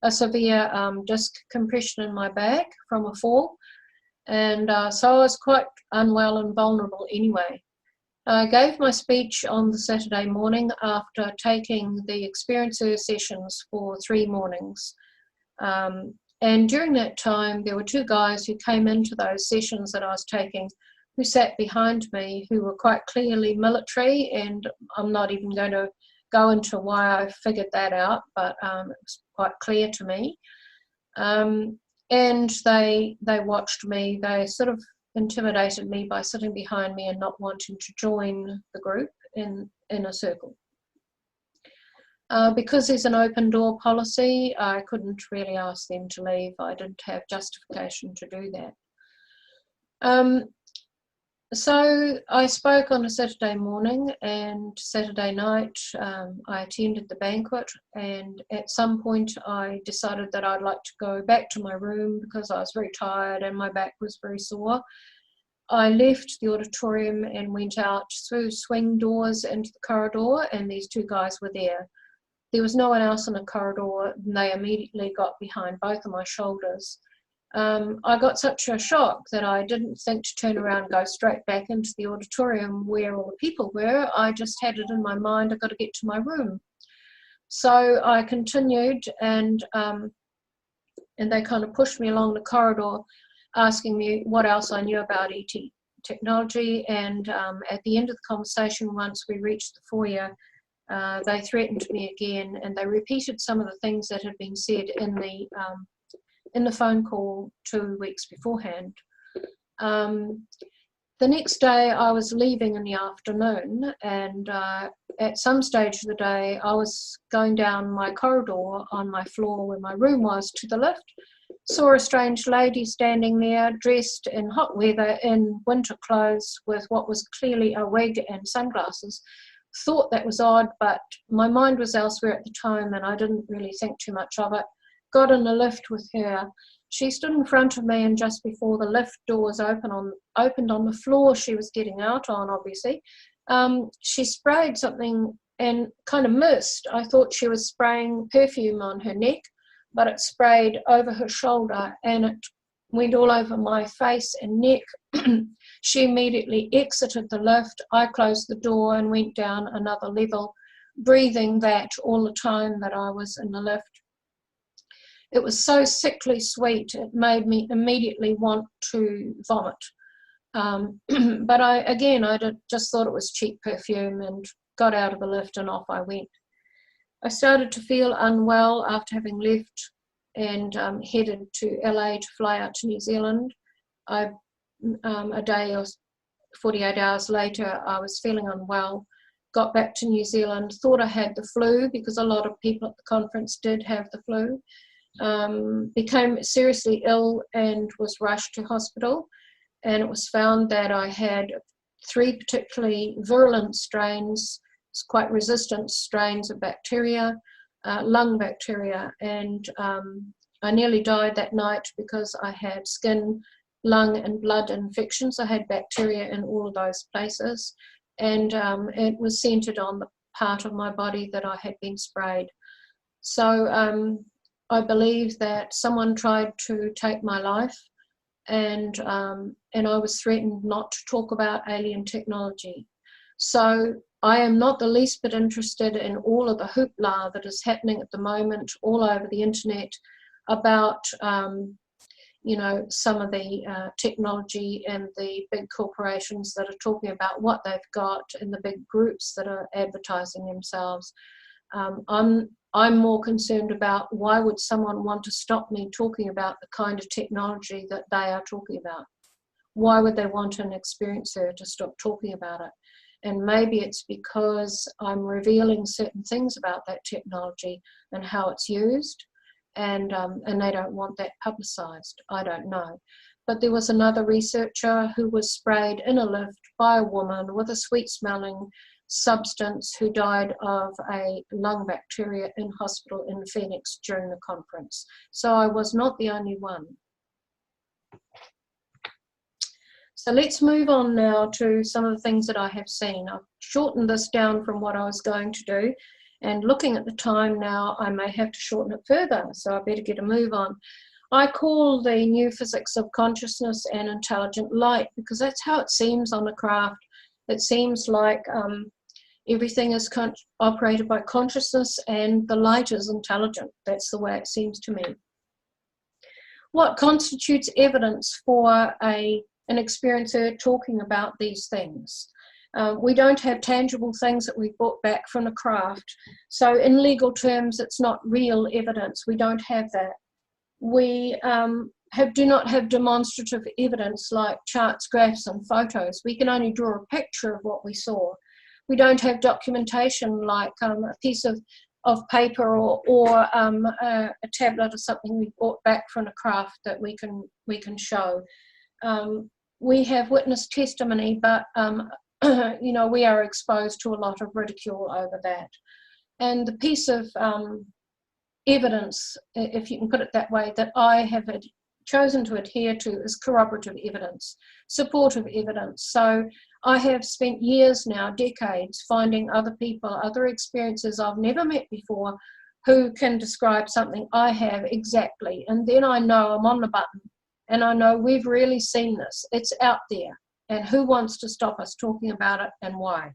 a severe disc compression in my back from a fall. And so I was quite unwell and vulnerable anyway. I gave my speech on the Saturday morning after taking the experiencer sessions for 3 mornings. And during that time, there were 2 guys who came into those sessions that I was taking who sat behind me who were quite clearly military, and I'm not even going to go into why I figured that out, but it was quite clear to me. And they watched me. They sort of intimidated me by sitting behind me and not wanting to join the group in a circle. Because there's an open door policy, I couldn't really ask them to leave. I didn't have justification to do that. So I spoke on a Saturday morning, and Saturday night I attended the banquet, and at some point I decided that I'd like to go back to my room because I was very tired and my back was very sore. I left the auditorium and went out through swing doors into the corridor, and these two guys were there. There was no one else in the corridor, and they immediately got behind both of my shoulders. I got such a shock that I didn't think to turn around and go straight back into the auditorium where all the people were. I just had it in my mind, I've got to get to my room. So I continued, and they kind of pushed me along the corridor, asking me what else I knew about ET technology. And at the end of the conversation, once we reached the foyer, they threatened me again, and they repeated some of the things that had been said in the phone call 2 weeks beforehand. The next day I was leaving in the afternoon, and at some stage of the day I was going down my corridor on my floor where my room was to the lift, saw a strange lady standing there dressed in hot weather in winter clothes with what was clearly a wig and sunglasses. Thought that was odd, but my mind was elsewhere at the time and I didn't really think too much of it. Got in the lift with her. She stood in front of me, and just before the lift doors opened on the floor she was getting out on, obviously, she sprayed something and kind of missed. I thought she was spraying perfume on her neck, but it sprayed over her shoulder and it went all over my face and neck. She immediately exited the lift. I closed the door and went down another level, breathing that all the time that I was in the lift. It was so sickly sweet, it made me immediately want to vomit. But I just thought it was cheap perfume and got out of the lift and off I went. I started to feel unwell after having left and headed to LA to fly out to New Zealand. A day or 48 hours later, I was feeling unwell, got back to New Zealand, thought I had the flu because a lot of people at the conference did have the flu. Became seriously ill and was rushed to hospital, and it was found that I had 3 particularly virulent strains, quite resistant strains of bacteria, lung bacteria, and I nearly died that night because I had skin, lung and blood infections. I had bacteria in all of those places, and it was centered on the part of my body that I had been sprayed. So I believe that someone tried to take my life, and I was threatened not to talk about alien technology. So I am not the least bit interested in all of the hoopla that is happening at the moment all over the internet about some of the technology and the big corporations that are talking about what they've got and the big groups that are advertising themselves. I'm more concerned about why would someone want to stop me talking about the kind of technology that they are talking about? Why would they want an experiencer to stop talking about it? And maybe it's because I'm revealing certain things about that technology and how it's used, and they don't want that publicized. I don't know. But there was another researcher who was sprayed in a lift by a woman with a sweet-smelling substance who died of a lung bacteria in hospital in Phoenix during the conference. So I was not the only one. So let's move on now to some of the things that I have seen. I've shortened this down from what I was going to do, and looking at the time now, I may have to shorten it further, so I better get a move on. I call the new physics of consciousness and intelligent light because that's how it seems on the craft. It seems like everything is operated by consciousness and the light is intelligent. That's the way it seems to me. What constitutes evidence for an experiencer talking about these things? We don't have tangible things that we've brought back from the craft. So in legal terms, it's not real evidence. We don't have that. We do not have demonstrative evidence like charts, graphs, and photos. We can only draw a picture of what we saw. We don't have documentation like a piece of paper or a tablet or something we brought back from a craft that we can show. we have witness testimony, but you know, we are exposed to a lot of ridicule over that. And the piece of evidence, if you can put it that way, that I have chosen to adhere to is corroborative evidence, supportive evidence. So I have spent years now, decades, finding other people, other experiences I've never met before, who can describe something I have exactly. And then I know I'm on the button, and I know we've really seen this. It's out there. And who wants to stop us talking about it, and why?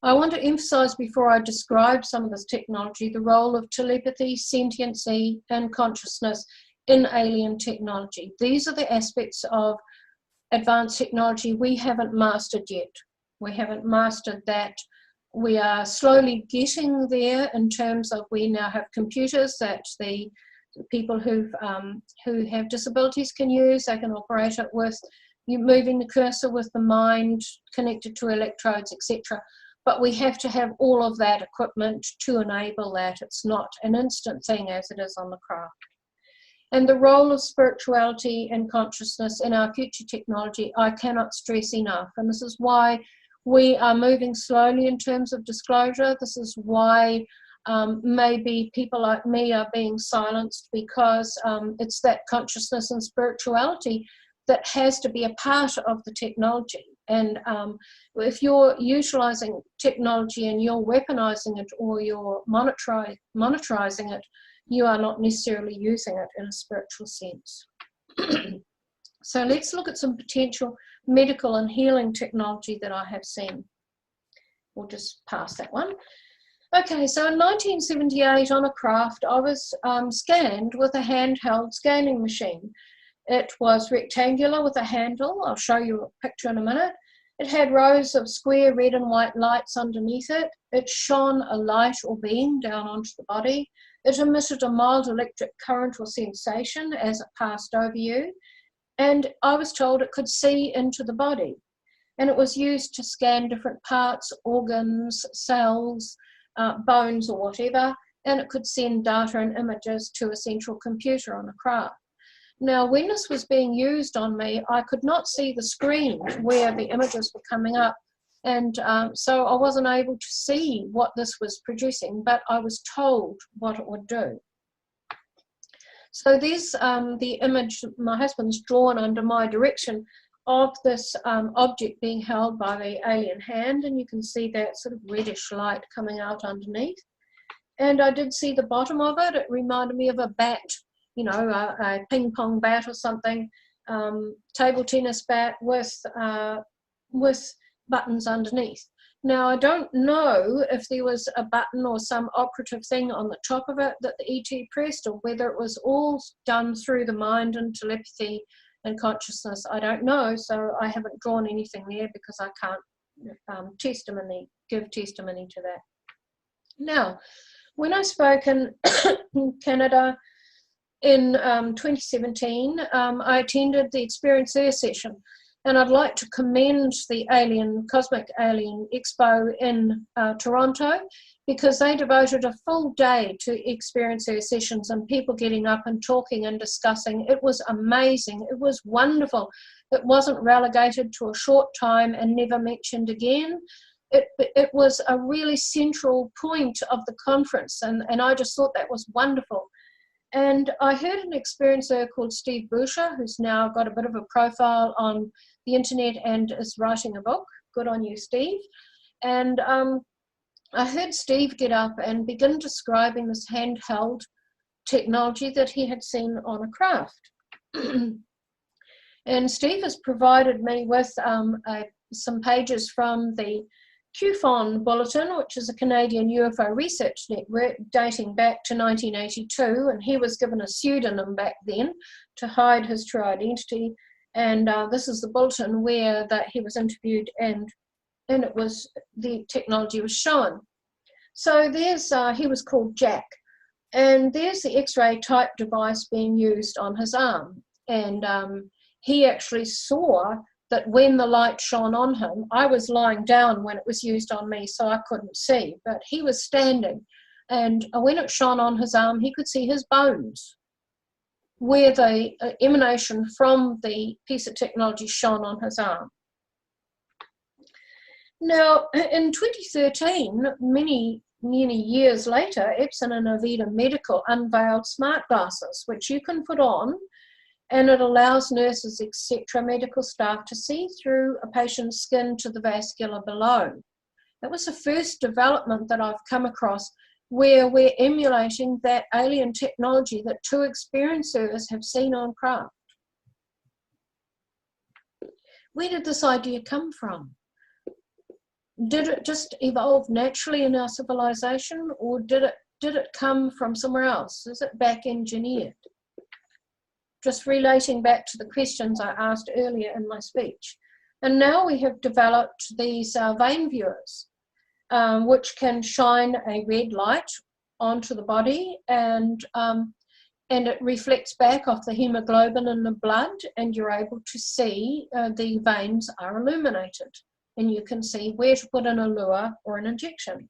I want to emphasize before I describe some of this technology, the role of telepathy, sentiency, and consciousness in alien technology. These are the aspects of advanced technology we haven't mastered yet. We haven't mastered that. We are slowly getting there in terms of we now have computers that the people who have disabilities can use. They can operate it with you moving the cursor with the mind connected to electrodes, etc. But we have to have all of that equipment to enable that. It's not an instant thing as it is on the craft. And the role of spirituality and consciousness in our future technology, I cannot stress enough. And this is why we are moving slowly in terms of disclosure. This is why maybe people like me are being silenced, because it's that consciousness and spirituality that has to be a part of the technology. And if you're utilizing technology and you're weaponizing it or you're monetizing it, you are not necessarily using it in a spiritual sense. So let's look at some potential medical and healing technology that I have seen. We'll just pass that one. Okay, so in 1978 on a craft, I was scanned with a handheld scanning machine. It was rectangular with a handle. I'll show you a picture in a minute. It had rows of square red and white lights underneath it. It shone a light or beam down onto the body. It emitted a mild electric current or sensation as it passed over you. And I was told it could see into the body. And it was used to scan different parts, organs, cells, bones or whatever. And it could send data and images to a central computer on a craft. Now, when this was being used on me, I could not see the screen where the images were coming up. And so I wasn't able to see what this was producing, but I was told what it would do. So there's the image my husband's drawn under my direction of this object being held by the alien hand, and you can see that sort of reddish light coming out underneath. And I did see the bottom of it. It reminded me of a bat, you know, a ping pong bat or something, table tennis bat with buttons underneath. Now, I don't know if there was a button or some operative thing on the top of it that the ET pressed, or whether it was all done through the mind and telepathy and consciousness. I don't know, so I haven't drawn anything there because I can't give testimony to that. Now, when I spoke in Canada in 2017, I attended the Experience Air session, and I'd like to commend the Cosmic Alien Expo in Toronto, because they devoted a full day to Experience Air sessions and people getting up and talking and discussing. It was amazing. It was wonderful. It wasn't relegated to a short time and never mentioned again. It was a really central point of the conference, and I just thought that was wonderful. And I heard an experiencer called Steve Boucher, who's now got a bit of a profile on the internet and is writing a book. Good on you, Steve. And I heard Steve get up and begin describing this handheld technology that he had seen on a craft. And Steve has provided me with some pages from the QFON Bulletin, which is a Canadian UFO research network dating back to 1982, and he was given a pseudonym back then to hide his true identity. And this is the bulletin where that he was interviewed, and it was the technology was shown. So there's he was called Jack, and there's the X-ray type device being used on his arm, and he actually saw that when the light shone on him, I was lying down when it was used on me, so I couldn't see, but he was standing, and when it shone on his arm, he could see his bones. where the emanation from the piece of technology shone on his arm. Now, in 2013, many years later, Epson and Aveda Medical unveiled smart glasses, which you can put on, and it allows nurses, etc., medical staff to see through a patient's skin to the vascular below. That was the first development that I've come across where we're emulating that alien technology that two experiencers have seen on craft. Where did this idea come from? Did it just evolve naturally in our civilization, or did it come from somewhere else? Is it back engineered? Just relating back to the questions I asked earlier in my speech. And now we have developed these vein viewers, which can shine a red light onto the body, and it reflects back off the hemoglobin in the blood, and you're able to see the veins are illuminated, and you can see where to put in a lure or an injection.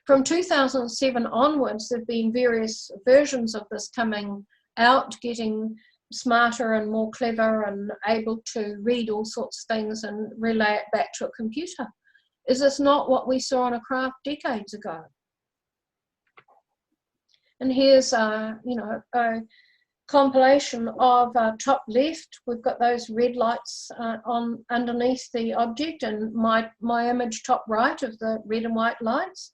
From 2007 onwards, there have been various versions of this coming out, getting smarter and more clever and able to read all sorts of things and relay it back to a computer. Is this not what we saw on a craft decades ago? And here's a compilation of top left. We've got those red lights on underneath the object, and my image top right of the red and white lights.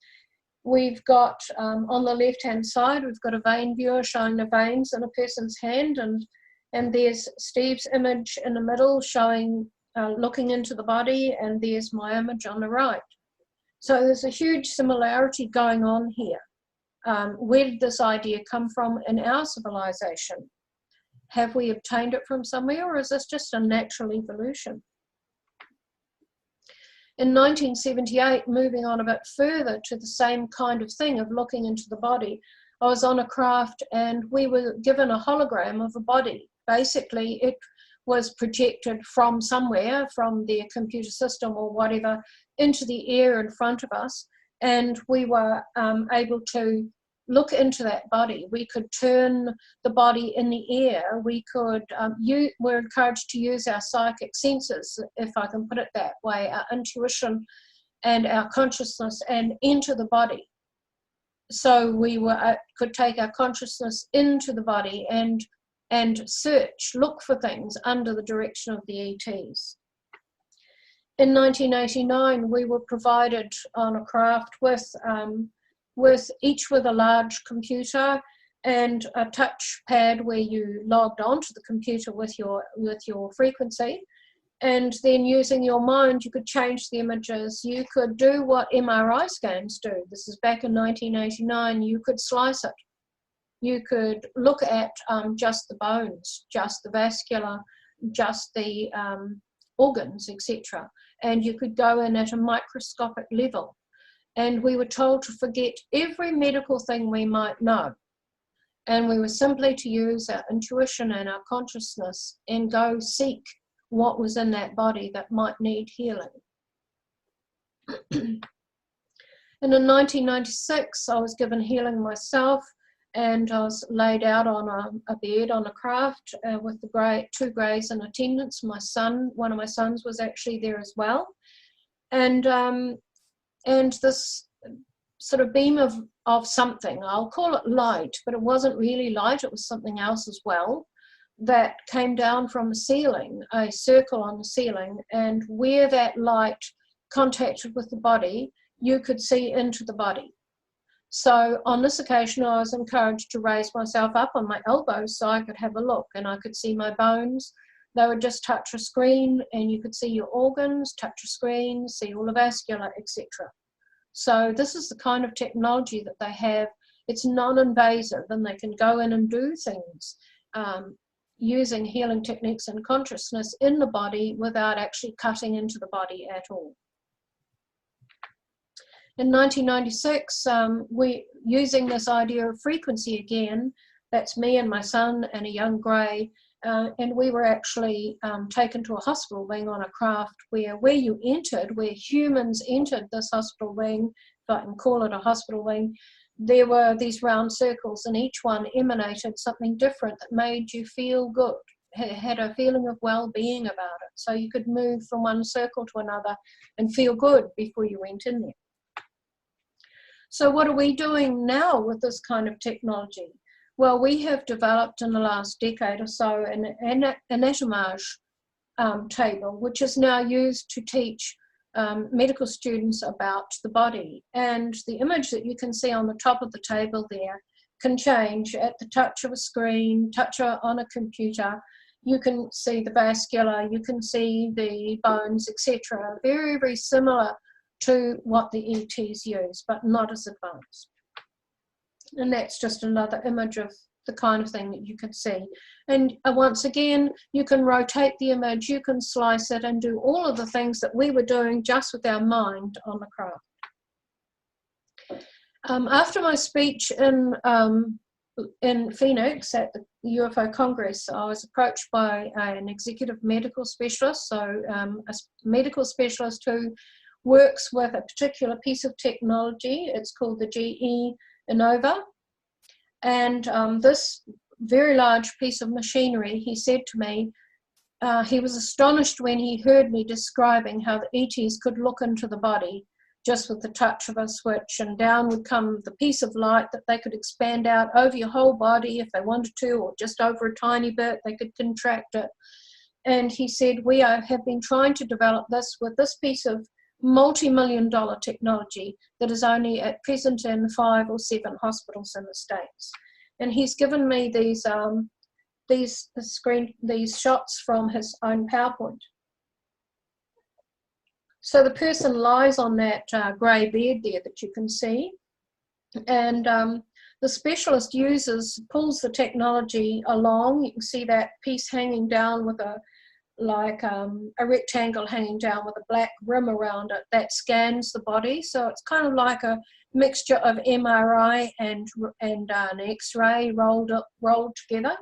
We've got on the left-hand side, we've got a vein viewer showing the veins in a person's hand, and there's Steve's image in the middle showing looking into the body, and there's my image on the right. So there's a huge similarity going on here. Where did this idea come from in our civilization? Have we obtained it from somewhere, or is this just a natural evolution? In 1978, moving on a bit further to the same kind of thing of looking into the body, I was on a craft and we were given a hologram of a body. Basically, it was projected from somewhere, from their computer system or whatever, into the air in front of us, and we were able to look into that body. We could turn the body in the air. We could, we're encouraged to use our psychic senses, if I can put it that way, our intuition and our consciousness, and enter the body. So we could take our consciousness into the body and search, look for things under the direction of the ETs. In 1989, we were provided on a craft with each with a large computer and a touch pad where you logged onto the computer with your frequency, and then using your mind you could change the images. You could do what MRI scans do. This is back in 1989. You could slice it. You could look at just the bones, just the vascular, just the organs, etc. And you could go in at a microscopic level. And we were told to forget every medical thing we might know. And we were simply to use our intuition and our consciousness and go seek what was in that body that might need healing. And in 1996, I was given healing myself, and I was laid out on a bed on a craft with the two greys in attendance. My son, one of my sons, was actually there as well. And this sort of beam of something, I'll call it light, but it wasn't really light, it was something else as well, that came down from the ceiling, a circle on the ceiling, and where that light contacted with the body, you could see into the body. So on this occasion, I was encouraged to raise myself up on my elbows so I could have a look, and I could see my bones. They would just touch a screen, and you could see your organs, touch a screen, see all the vascular, etc. So this is the kind of technology that they have. It's non-invasive, and they can go in and do things using healing techniques and consciousness in the body without actually cutting into the body at all. In 1996, we using this idea of frequency again, that's me and my son and a young grey, and we were actually taken to a hospital wing on a craft where humans entered this hospital wing, if I can call it a hospital wing, there were these round circles, and each one emanated something different that made you feel good, had a feeling of well-being about it. So you could move from one circle to another and feel good before you went in there. So what are we doing now with this kind of technology? Well, we have developed in the last decade or so an anatomage table, which is now used to teach medical students about the body. And the image that you can see on the top of the table there can change at the touch of a screen, touch on a computer. You can see the vascular, you can see the bones, etc. Very, very similar to what the ETs use, but not as advanced. And that's just another image of the kind of thing that you can see. And once again, you can rotate the image, you can slice it, and do all of the things that we were doing just with our mind on the craft. After my speech in Phoenix at the UFO Congress, I was approached by an executive medical specialist, so a medical specialist who works with a particular piece of technology. It's called the GE Innova. And this very large piece of machinery, he said to me, he was astonished when he heard me describing how the ETs could look into the body just with the touch of a switch, and down would come the piece of light that they could expand out over your whole body if they wanted to, or just over a tiny bit, they could contract it. And he said, we have been trying to develop this with this piece of multi-million-dollar technology that is only at present in 5 or 7 hospitals in the States. And he's given me these shots from his own PowerPoint. So the person lies on that grey bed there that you can see, and the specialist pulls the technology along. You can see that piece hanging down with a rectangle hanging down with a black rim around it that scans the body. So it's kind of like a mixture of MRI and an X-ray rolled together.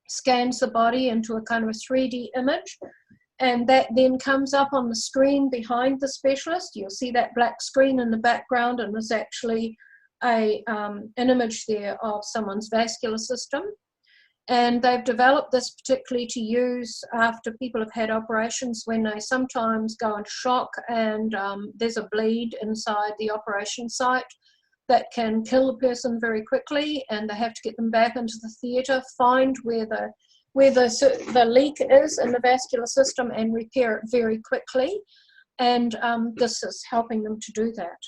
Scans the body into a kind of a 3D image, and that then comes up on the screen behind the specialist. You'll see that black screen in the background, and there's actually an image there of someone's vascular system. And they've developed this particularly to use after people have had operations, when they sometimes go into shock and there's a bleed inside the operation site that can kill the person very quickly, and they have to get them back into the theatre, find where the leak is in the vascular system and repair it very quickly. And this is helping them to do that.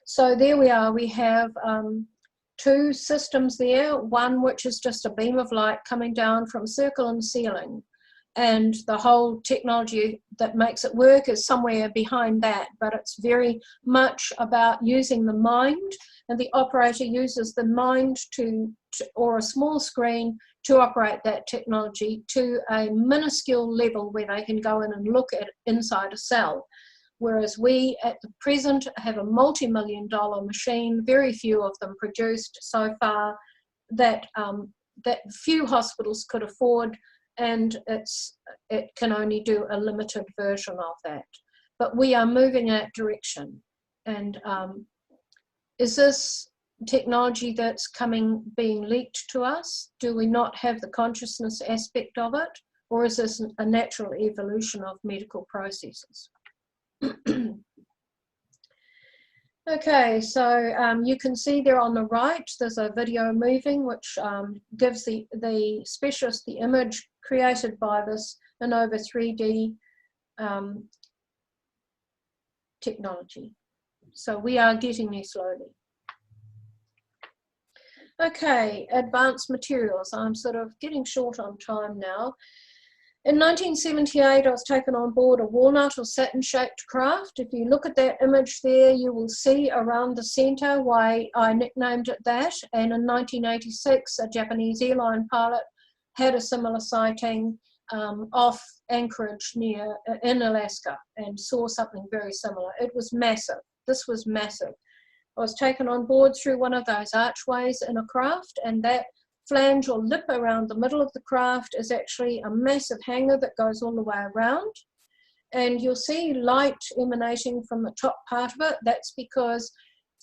So there we are. We have 2 systems there, one which is just a beam of light coming down from a circle in the ceiling, and the whole technology that makes it work is somewhere behind that, but it's very much about using the mind, and the operator uses the mind or a small screen to operate that technology to a minuscule level where they can go in and look at inside a cell. Whereas we at the present have a multi-million-dollar machine, very few of them produced so far, that few hospitals could afford, and it can only do a limited version of that. But we are moving in that direction. And is this technology that's being leaked to us? Do we not have the consciousness aspect of it? Or is this a natural evolution of medical processes? Okay, so you can see there on the right, there's a video moving which gives the specialist the image created by this Innova 3D technology. So we are getting there slowly. Okay, advanced materials. I'm sort of getting short on time now. In 1978, I was taken on board a walnut or satin-shaped craft. If you look at that image there, you will see around the center why I nicknamed it that. And in 1986, a Japanese airline pilot had a similar sighting off Anchorage in Alaska, and saw something very similar. It was massive. This was massive. I was taken on board through one of those archways in a craft, and that flange or lip around the middle of the craft is actually a massive hangar that goes all the way around. And you'll see light emanating from the top part of it. That's because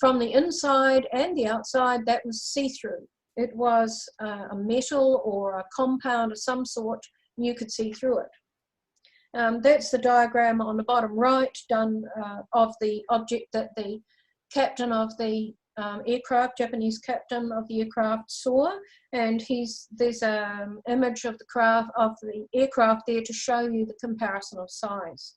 from the inside and the outside, that was see-through. It was a metal or a compound of some sort, and you could see through it. That's the diagram on the bottom right, done of the object that the captain of the aircraft, Japanese captain of the aircraft, saw, and there's an image of the aircraft there to show you the comparison of size.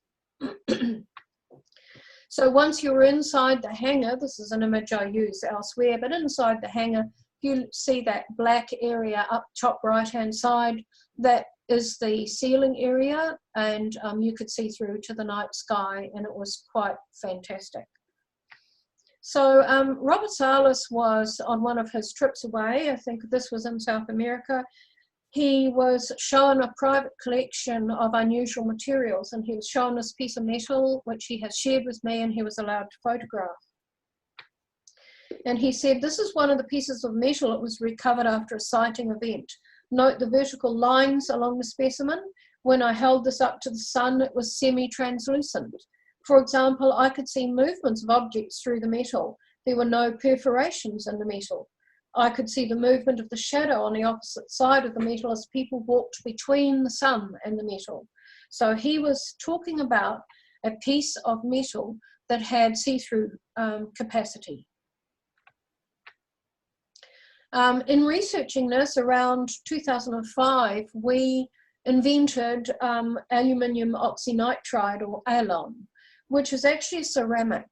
So once you're inside the hangar, this is an image I use elsewhere, but inside the hangar, you see that black area up top right hand side, that is the ceiling area, and you could see through to the night sky, and it was quite fantastic. So Robert Salas was on one of his trips away, I think this was in South America. He was shown a private collection of unusual materials, and he was shown this piece of metal, which he has shared with me, and he was allowed to photograph. And he said, this is one of the pieces of metal that was recovered after a sighting event. Note the vertical lines along the specimen. When I held this up to the sun, it was semi-translucent. For example, I could see movements of objects through the metal. There were no perforations in the metal. I could see the movement of the shadow on the opposite side of the metal as people walked between the sun and the metal. So he was talking about a piece of metal that had see-through capacity. In researching this, around 2005, we invented aluminium oxynitride, or ALON, which is actually ceramic,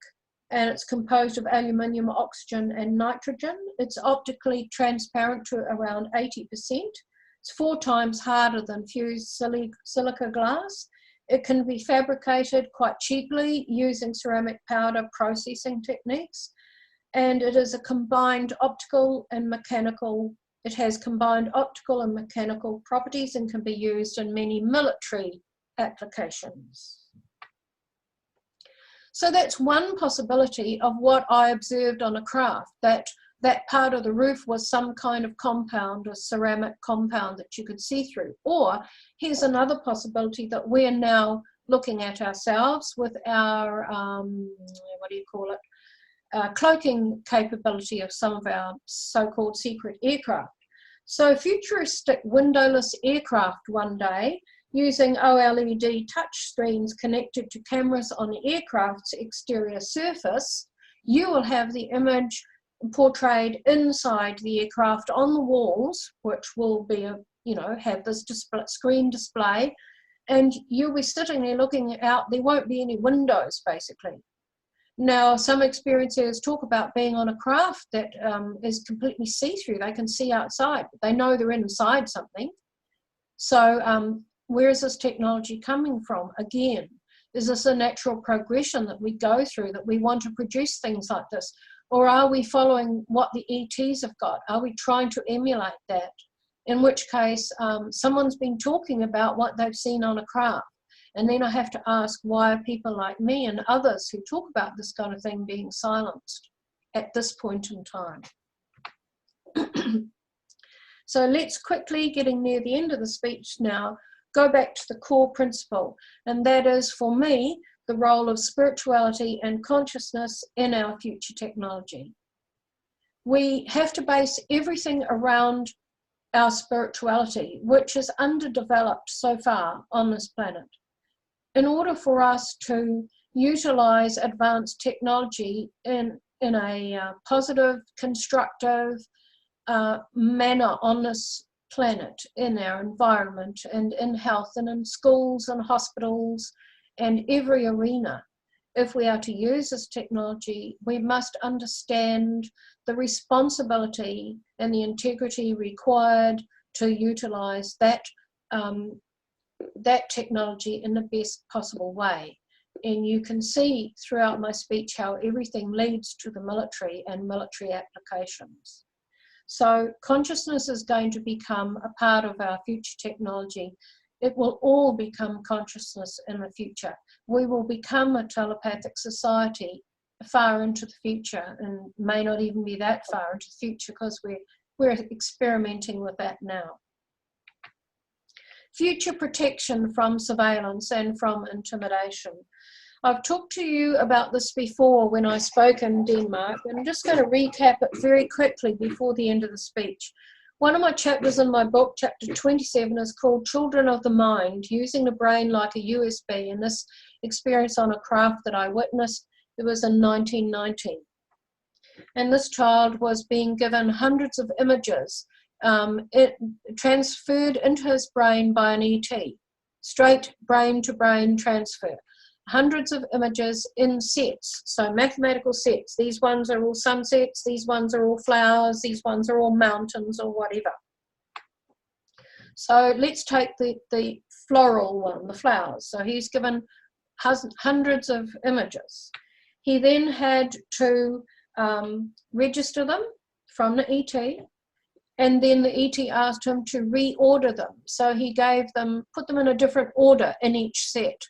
and it's composed of aluminium, oxygen, and nitrogen. It's optically transparent to around 80%. It's 4 times harder than fused silica glass. It can be fabricated quite cheaply using ceramic powder processing techniques. And it is a combined optical and mechanical, it has combined optical and mechanical properties and can be used in many military applications. So that's one possibility of what I observed on a craft, that part of the roof was some kind of compound, a ceramic compound that you could see through. Or here's another possibility that we're now looking at ourselves with our, cloaking capability of some of our so-called secret aircraft. So futuristic windowless aircraft one day, using OLED touch screens connected to cameras on the aircraft's exterior surface, you will have the image portrayed inside the aircraft on the walls, which will be, have this screen display, and you'll be sitting there looking out. There won't be any windows, basically. Now, some experiencers talk about being on a craft that is completely see-through. They can see outside, but they know they're inside something. So where is this technology coming from? Again, is this a natural progression that we go through, that we want to produce things like this? Or are we following what the ETs have got? Are we trying to emulate that? In which case, someone's been talking about what they've seen on a craft. And then I have to ask, why are people like me and others who talk about this kind of thing being silenced at this point in time? So let's quickly, getting near the end of the speech now, go back to the core principle. And that is, for me, the role of spirituality and consciousness in our future technology. We have to base everything around our spirituality, which is underdeveloped so far on this planet. In order for us to utilize advanced technology in a positive, constructive manner on this planet, in our environment and in health and in schools and hospitals and every arena, if we are to use this technology, we must understand the responsibility and the integrity required to utilize that technology in the best possible way. And you can see throughout my speech how everything leads to the military and military applications. So consciousness is going to become a part of our future technology. It will all become consciousness in the future. We will become a telepathic society far into the future, and may not even be that far into the future because we're experimenting with that now. Future protection from surveillance and from intimidation. I've talked to you about this before when I spoke in Denmark. I'm just going to recap it very quickly before the end of the speech. One of my chapters in my book, chapter 27, is called Children of the Mind, Using the Brain Like a USB, and this experience on a craft that I witnessed, it was in 1990. And this child was being given hundreds of images, it transferred into his brain by an ET, straight brain to brain transfer. Hundreds of images in sets, so mathematical sets. These ones are all sunsets, these ones are all flowers, these ones are all mountains or whatever. So let's take the floral one, the flowers. So he's given hundreds of images. He then had to register them from the ET, and then the ET asked him to reorder them. So he put them in a different order in each set.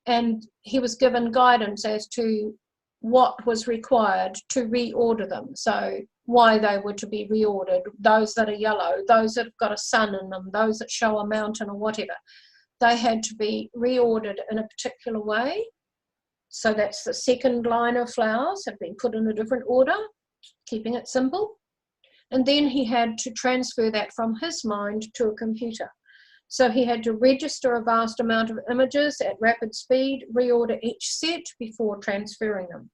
And he was given guidance as to what was required to reorder them. So why they were to be reordered, those that are yellow, those that have got a sun in them, those that show a mountain or whatever. They had to be reordered in a particular way. So that's the second line of flowers have been put in a different order, keeping it simple. And then he had to transfer that from his mind to a computer. So he had to register a vast amount of images at rapid speed, reorder each set before transferring them.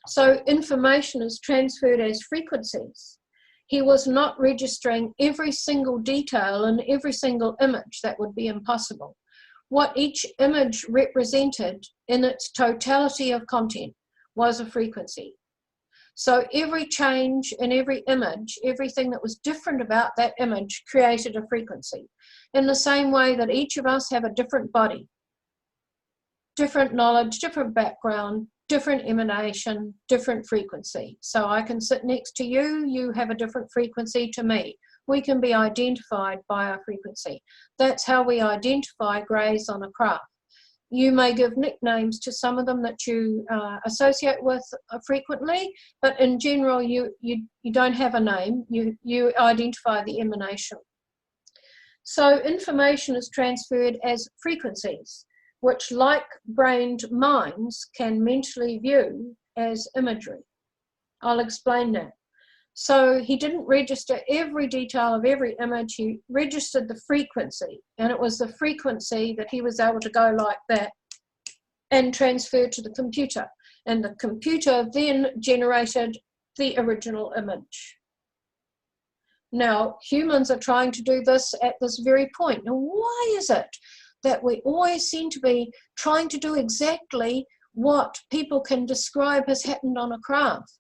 So information is transferred as frequencies. He was not registering every single detail in every single image. That would be impossible. What each image represented in its totality of content was a frequency. So every change in every image, everything that was different about that image created a frequency. In the same way that each of us have a different body, different knowledge, different background, different emanation, different frequency. So I can sit next to you, you have a different frequency to me. We can be identified by our frequency. That's how we identify greys on a craft. You may give nicknames to some of them that you associate with frequently, but in general, you don't have a name. You identify the emanation. So information is transferred as frequencies, which like-brained minds can mentally view as imagery. I'll explain that. So he didn't register every detail of every image, he registered the frequency, and it was the frequency that he was able to go like that and transfer to the computer. And the computer then generated the original image. Now, humans are trying to do this at this very point. Now, why is it that we always seem to be trying to do exactly what people can describe has happened on a craft?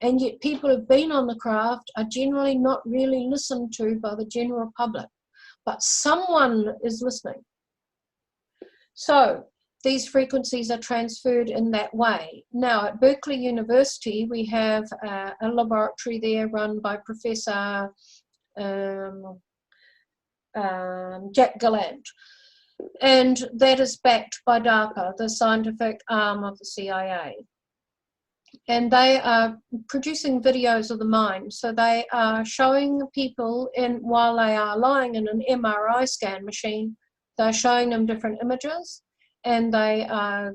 And yet people who've been on the craft are generally not really listened to by the general public. But someone is listening. So these frequencies are transferred in that way. Now at Berkeley University, we have a laboratory there run by Professor Jack Gallant. And that is backed by DARPA, the scientific arm of the CIA. And they are producing videos of the mind. So they are showing people, while they are lying in an MRI scan machine, they're showing them different images, and they are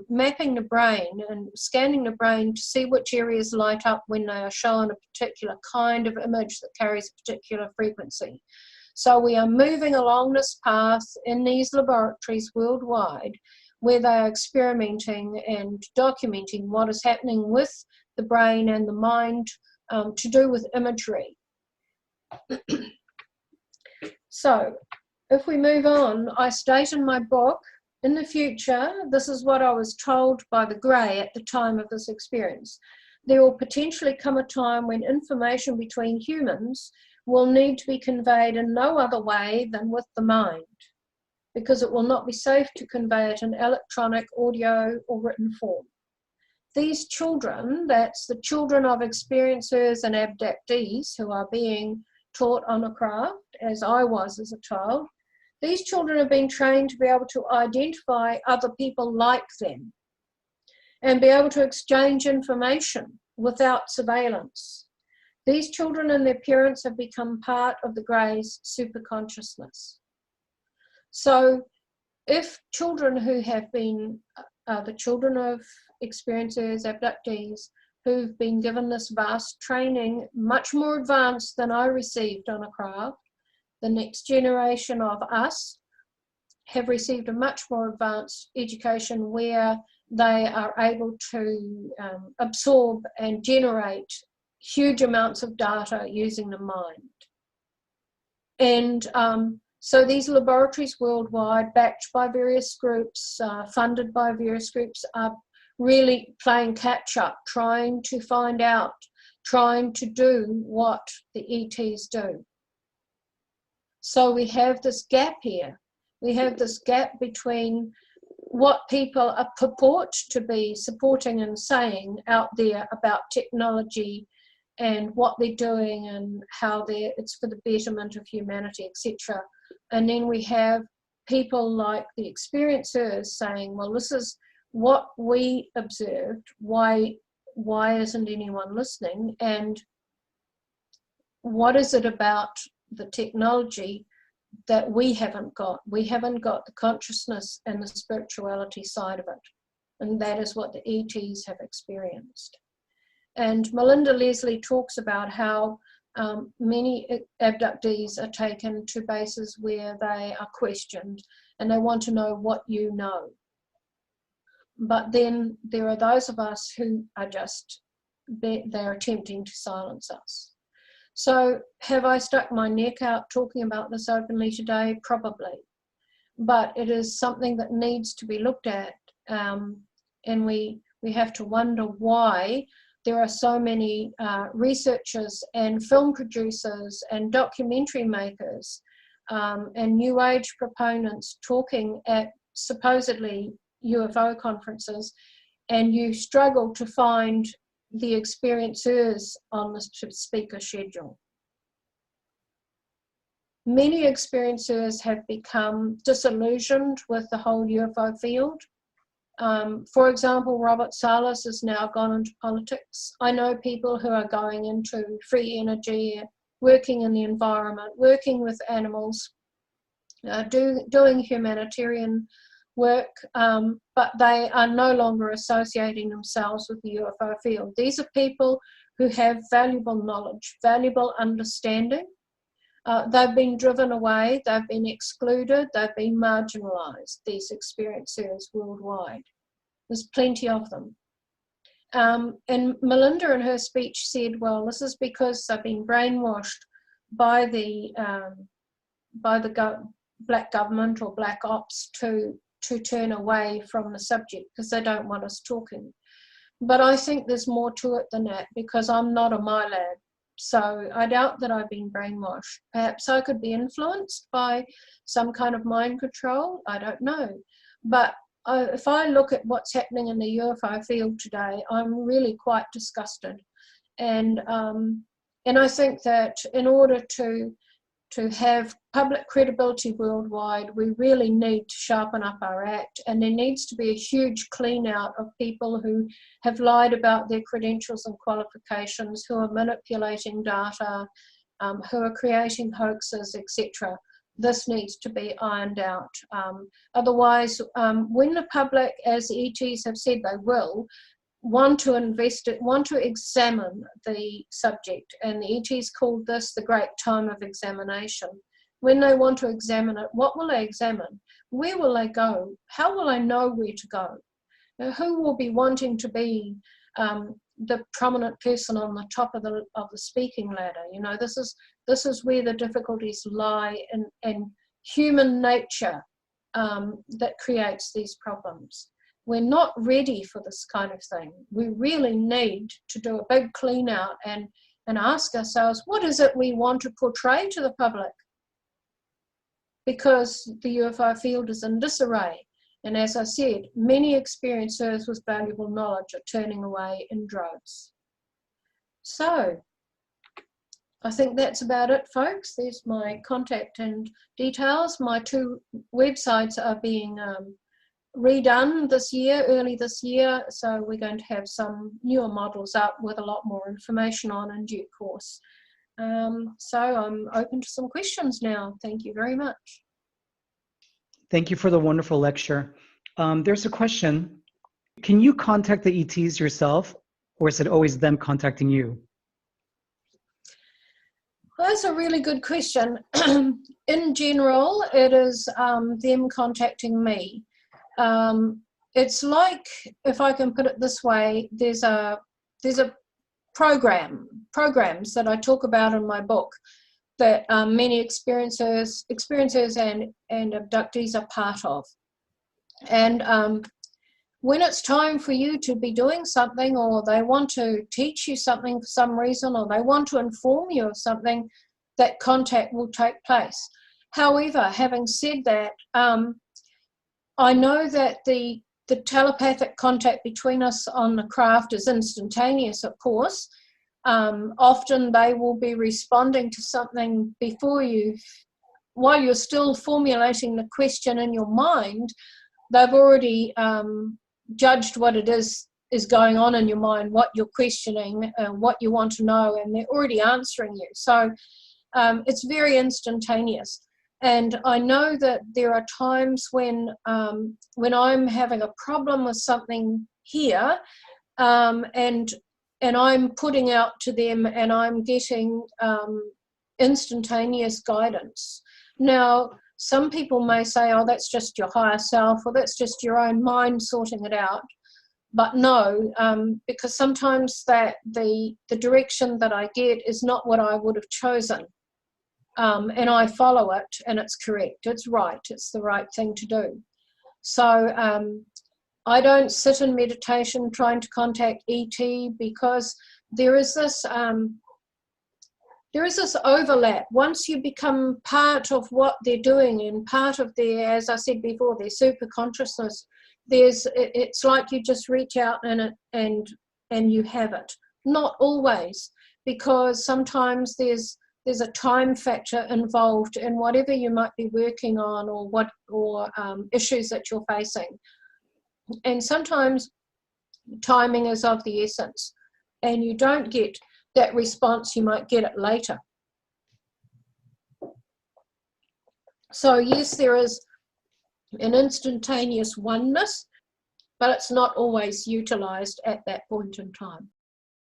mapping the brain and scanning the brain to see which areas light up when they are shown a particular kind of image that carries a particular frequency. So we are moving along this path in these laboratories worldwide, where they are experimenting and documenting what is happening with the brain and the mind to do with imagery. So if we move on, I state in my book, in the future, this is what I was told by the Grey at the time of this experience. There will potentially come a time when information between humans will need to be conveyed in no other way than with the mind, because it will not be safe to convey it in electronic, audio, or written form. These children, that's the children of experiencers and abductees who are being taught on a craft, as I was as a child, these children have been trained to be able to identify other people like them and be able to exchange information without surveillance. These children and their parents have become part of the Greys' superconsciousness. So if children who have been the children of experiencers, abductees, who've been given this vast training, much more advanced than I received on a craft, the next generation of us have received a much more advanced education where they are able to absorb and generate huge amounts of data using the mind. And so these laboratories worldwide, backed by various groups, funded by various groups, are really playing catch up, trying to find out, trying to do what the ETs do. So we have this gap here. We have this gap between what people purport to be supporting and saying out there about technology and what they're doing and how it's for the betterment of humanity, etc. And then we have people like the experiencers saying, well, this is what we observed, why isn't anyone listening, and what is it about the technology that we haven't got? We haven't got the consciousness and the spirituality side of it, and that is what the ETs have experienced. And Melinda Leslie talks about how many abductees are taken to bases where they are questioned and they want to know what you know. But then there are those of us who are just, they're attempting to silence us. So have I stuck my neck out talking about this openly today? Probably. But it is something that needs to be looked at, and we have to wonder why there are so many researchers and film producers and documentary makers and New Age proponents talking at supposedly UFO conferences, and you struggle to find the experiencers on the speaker schedule. Many experiencers have become disillusioned with the whole UFO field. For example, Robert Salas has now gone into politics. I know people who are going into free energy, working in the environment, working with animals, doing humanitarian work, but they are no longer associating themselves with the UFO field. These are people who have valuable knowledge, valuable understanding. They've been driven away, they've been excluded, they've been marginalised, these experiencers worldwide. There's plenty of them. And Melinda in her speech said, well, this is because they've been brainwashed by the black government or black ops to turn away from the subject because they don't want us talking. But I think there's more to it than that, because I'm not a MyLab. So I doubt that I've been brainwashed. Perhaps I could be influenced by some kind of mind control. I don't know. But if I look at what's happening in the UFO field today, I'm really quite disgusted. And I think that in order to have public credibility worldwide, we really need to sharpen up our act, and there needs to be a huge clean out of people who have lied about their credentials and qualifications, who are manipulating data, who are creating hoaxes, etc. This needs to be ironed out. Otherwise, when the public, as the ETs have said they will, want to examine the subject, and the ETs called this the great time of examination. When they want to examine it, what will they examine? Where will they go? How will they know where to go? Now, who will be wanting to be the prominent person on the top of the speaking ladder? You know, this is where the difficulties lie in human nature that creates these problems. We're not ready for this kind of thing. We really need to do a big clean out and ask ourselves, what is it we want to portray to the public? Because the UFO field is in disarray. And as I said, many experiencers with valuable knowledge are turning away in droves. So I think that's about it, folks. There's my contact and details. My 2 websites are being redone this year, early this year, so we're going to have some newer models up with a lot more information on in due course. So I'm open to some questions now. Thank you very much. Thank you for the wonderful lecture. There's a question. Can you contact the ETs yourself, or is it always them contacting you? Well, that's a really good question. In general, it is them contacting me. It's like, if I can put it this way, there's a programs that I talk about in my book that many experiencers and abductees are part of. And when it's time for you to be doing something, or they want to teach you something for some reason, or they want to inform you of something, that contact will take place. However, having said that, I know that the telepathic contact between us on the craft is instantaneous, of course. Often they will be responding to something before you, while you're still formulating the question in your mind. They've already judged what it is going on in your mind, what you're questioning, what you want to know, and they're already answering you. So it's very instantaneous. And I know that there are times when I'm having a problem with something here, and I'm putting out to them, and I'm getting instantaneous guidance. Now, some people may say, oh, that's just your higher self, or that's just your own mind sorting it out. But no, because sometimes that the direction that I get is not what I would have chosen. And I follow it, and it's correct, it's right, it's the right thing to do. So I don't sit in meditation trying to contact ET, because there is this overlap. Once you become part of what they're doing and part of their, as I said before, their super consciousness, it's like you just reach out and you have it. Not always, because sometimes there's a time factor involved in whatever you might be working on, or issues that you're facing. And sometimes timing is of the essence, and you don't get that response, you might get it later. So yes, there is an instantaneous oneness, but it's not always utilized at that point in time.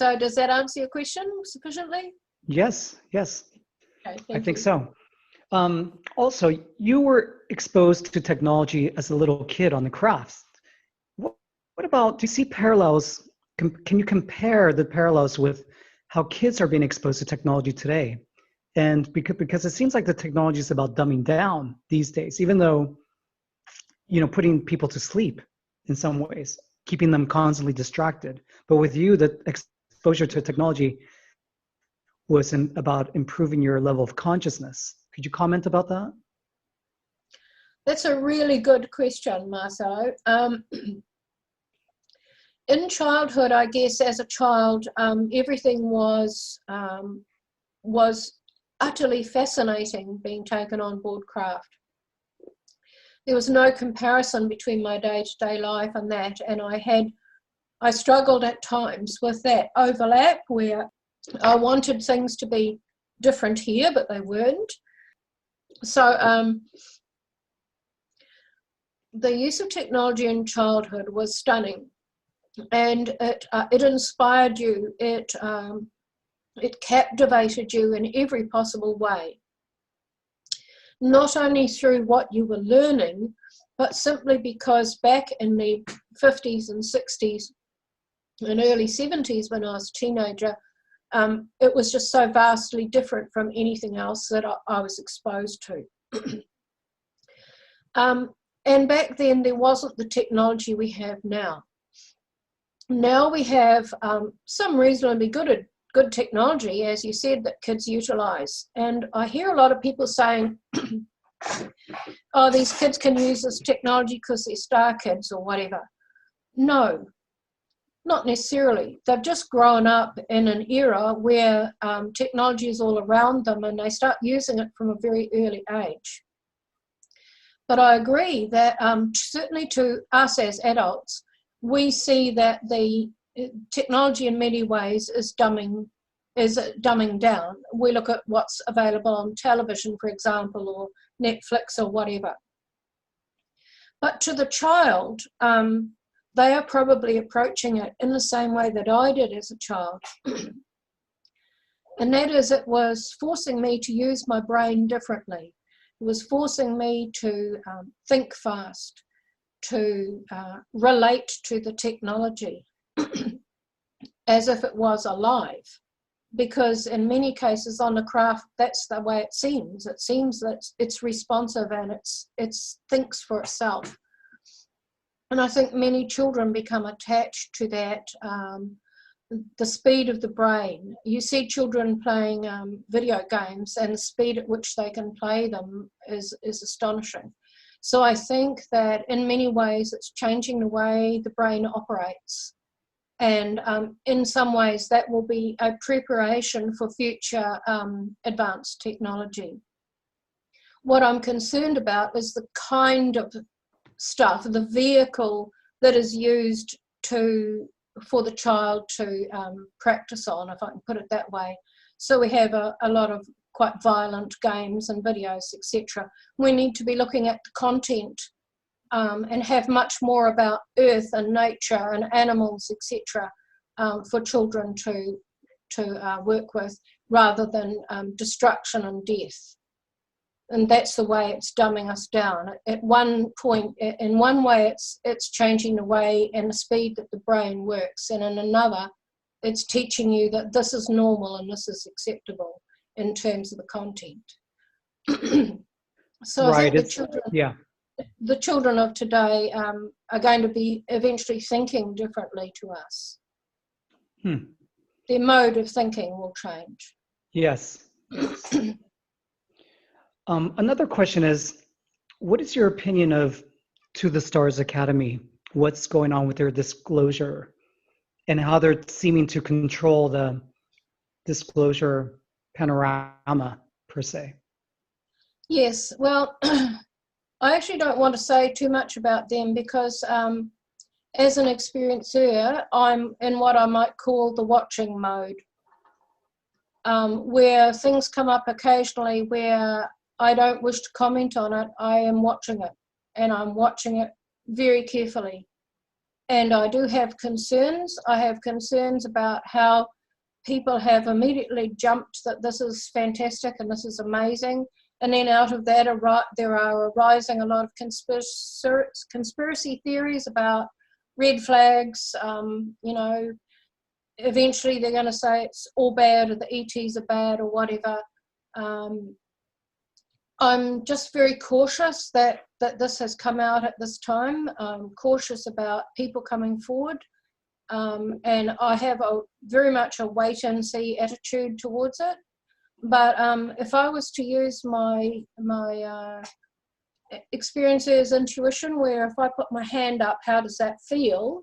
So does that answer your question sufficiently? Yes. Okay, I think so. Also, you were exposed to technology as a little kid on the crafts. What about, do you see parallels? Can you compare the parallels with how kids are being exposed to technology today? And because it seems like the technology is about dumbing down these days, even though, putting people to sleep in some ways, keeping them constantly distracted. But with you, the exposure to technology was about improving your level of consciousness. Could you comment about that? That's a really good question, Marcelo. In childhood, I guess, as a child, everything was utterly fascinating, being taken on board craft. There was no comparison between my day-to-day life and that, and I struggled at times with that overlap, where I wanted things to be different here, but they weren't. So the use of technology in childhood was stunning, and it inspired you. It captivated you in every possible way, not only through what you were learning, but simply because back in the 50s and 60s and early 70s, when I was a teenager, it was just so vastly different from anything else that I was exposed to. And back then, there wasn't the technology we have now. Now we have some reasonably good technology, as you said, that kids utilize. And I hear a lot of people saying, oh, these kids can use this technology because they're star kids or whatever. No, not necessarily. They've just grown up in an era where technology is all around them, and they start using it from a very early age. But I agree that certainly to us as adults, we see that the technology in many ways is dumbing down. We look at what's available on television, for example, or Netflix or whatever. But to the child, they are probably approaching it in the same way that I did as a child. And that is, it was forcing me to use my brain differently. It was forcing me to think fast, to relate to the technology as if it was alive. Because in many cases on the craft, that's the way it seems. It seems that it's responsive and it thinks for itself. And I think many children become attached to that, the speed of the brain. You see children playing video games, and the speed at which they can play them is astonishing. So I think that in many ways it's changing the way the brain operates. And in some ways that will be a preparation for future advanced technology. What I'm concerned about is the kind of stuff, the vehicle that is used for the child to practice on, if I can put it that way. So we have a lot of quite violent games and videos, etc. We need to be looking at the content and have much more about earth and nature and animals, etc., for children to work with, rather than destruction and death. And that's the way it's dumbing us down. At one point, in one way, it's changing the way and the speed that the brain works, and in another, it's teaching you that this is normal and this is acceptable in terms of the content. So right. I think the children of today are going to be eventually thinking differently to us. Their mode of thinking will change. Yes. Another question is, what is your opinion of To the Stars Academy? What's going on with their disclosure and how they're seeming to control the disclosure panorama, per se? Yes, well, I actually don't want to say too much about them because as an experiencer, I'm in what I might call the watching mode, where things come up occasionally where I don't wish to comment on it. I am watching it, and I'm watching it very carefully. And I do have concerns. I have concerns about how people have immediately jumped that this is fantastic and this is amazing. And then out of that, there are arising a lot of conspiracy theories about red flags. Eventually they're going to say it's all bad, or the ETs are bad, or whatever. I'm just very cautious that this has come out at this time. I'm cautious about people coming forward. And I have very much a wait and see attitude towards it. But if I was to use my experiences, intuition, where if I put my hand up, how does that feel?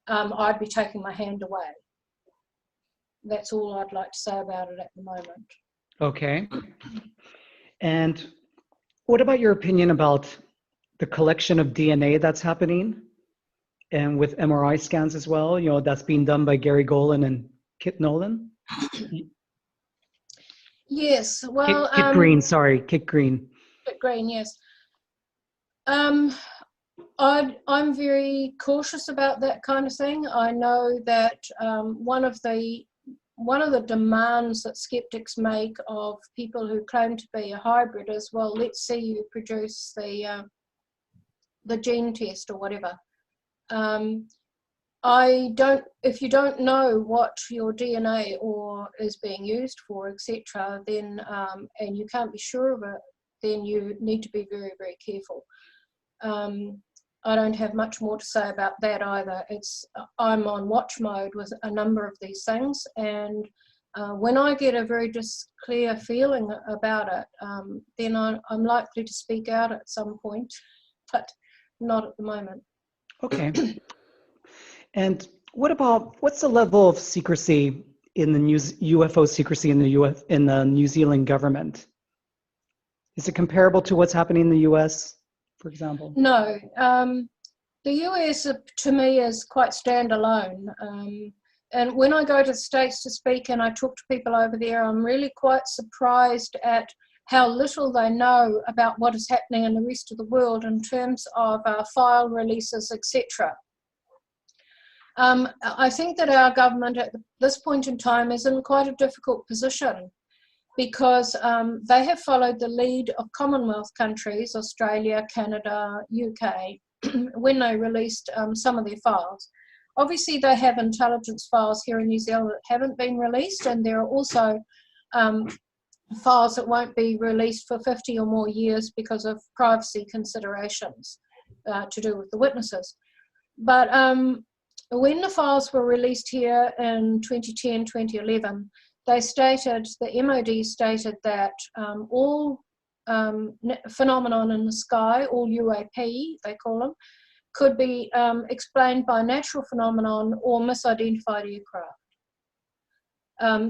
I'd be taking my hand away. That's all I'd like to say about it at the moment. Okay. And what about your opinion about the collection of DNA that's happening, and with MRI scans as well? That's being done by Gary Golan and Kit Nolan. Yes, well, Kit Green. Kit Green. Kit Green, yes. I'm very cautious about that kind of thing. I know that one of the demands that skeptics make of people who claim to be a hybrid is, well, let's see you produce the gene test or whatever. If you don't know what your DNA is being used for, etc., then and you can't be sure of it, then you need to be very, very careful. I don't have much more to say about that either. I'm on watch mode with a number of these things, and when I get a very clear feeling about it, then I'm likely to speak out at some point, but not at the moment. Okay. And what's the level of secrecy in the UFO secrecy in the New Zealand government? Is it comparable to what's happening in the US, for example? No. The US, to me, is quite standalone. And when I go to the States to speak and I talk to people over there, I'm really quite surprised at how little they know about what is happening in the rest of the world in terms of file releases, etc. I think that our government at this point in time is in quite a difficult position, because they have followed the lead of Commonwealth countries, Australia, Canada, UK, when they released some of their files. Obviously, they have intelligence files here in New Zealand that haven't been released, and there are also files that won't be released for 50 or more years because of privacy considerations to do with the witnesses. But when the files were released here in 2010, 2011, they stated, the MOD stated that all phenomenon in the sky, all UAP, they call them, could be explained by natural phenomenon or misidentified aircraft.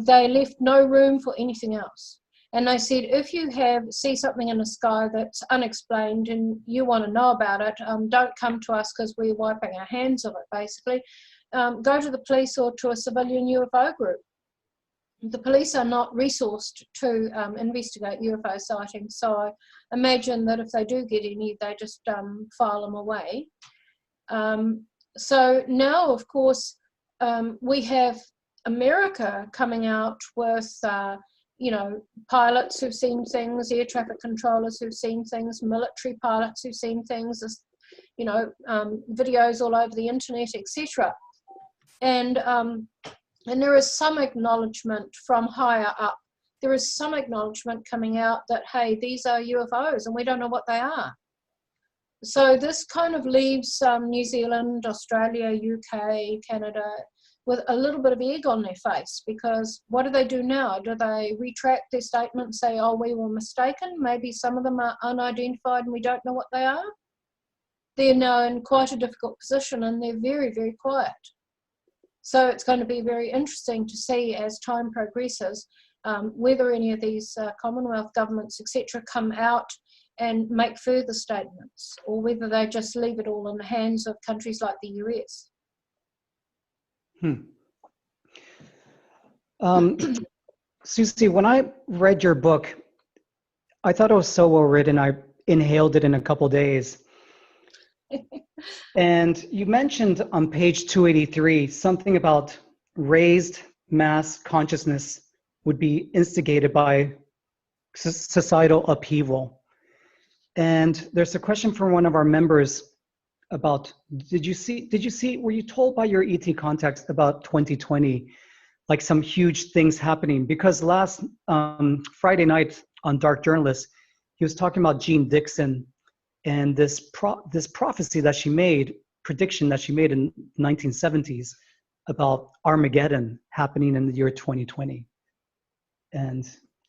They left no room for anything else. And they said, if you see something in the sky that's unexplained and you want to know about it, don't come to us because we're wiping our hands of it, basically. Go to the police or to a civilian UFO group. The police are not resourced to investigate UFO sightings, so I imagine that if they do get any, they just file them away. So now, of course, we have America coming out with, you know, pilots who've seen things, air traffic controllers who've seen things, military pilots who've seen things, you know, videos all over the internet, etc. And there is some acknowledgement from higher up. There is some acknowledgement coming out that, hey, these are UFOs and we don't know what they are. So this kind of leaves New Zealand, Australia, UK, Canada with a little bit of egg on their face, because what do they do now? Do they retract their statement and say, oh, we were mistaken? Maybe some of them are unidentified and we don't know what they are? They're now in quite a difficult position and they're very, very quiet. So it's going to be very interesting to see as time progresses whether any of these Commonwealth governments, etc., come out and make further statements, or whether they just leave it all in the hands of countries like the US. Suzy, when I read your book, I thought it was so well written, I inhaled it in a couple days. And you mentioned on page 283 something about raised mass consciousness would be instigated by societal upheaval. And there's a question from one of our members about, were you told by your ET contacts about 2020, like some huge things happening? Because last Friday night on Dark Journalist, he was talking about Jean Dixon and this prophecy that she made, prediction that she made in the 1970s about Armageddon happening in the year 2020. And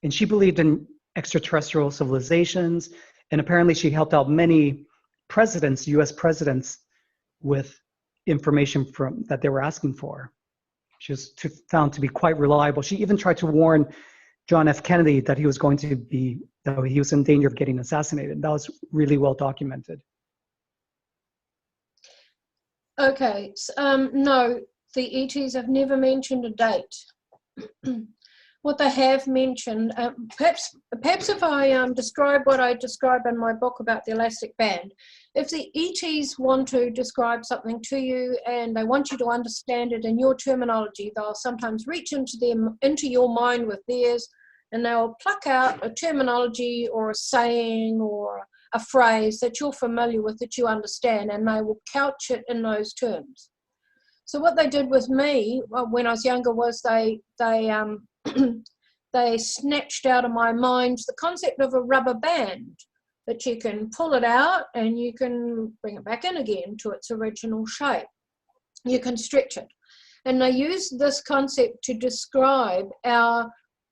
she believed in extraterrestrial civilizations, and apparently she helped out many presidents, US presidents, with information that they were asking for. She was found to be quite reliable. She even tried to warn John F. Kennedy that he was in danger of getting assassinated. That was really well documented. Okay, no, the ETs have never mentioned a date. What they have mentioned, perhaps if I describe what I describe in my book about the elastic band, if the ETs want to describe something to you and they want you to understand it in your terminology, they'll sometimes reach into your mind with theirs, and they'll pluck out a terminology or a saying or a phrase that you're familiar with, that you understand, and they will couch it in those terms. So what they did with me when I was younger was they snatched out of my mind the concept of a rubber band, that you can pull it out and you can bring it back in again to its original shape. You can stretch it. And they used this concept to describe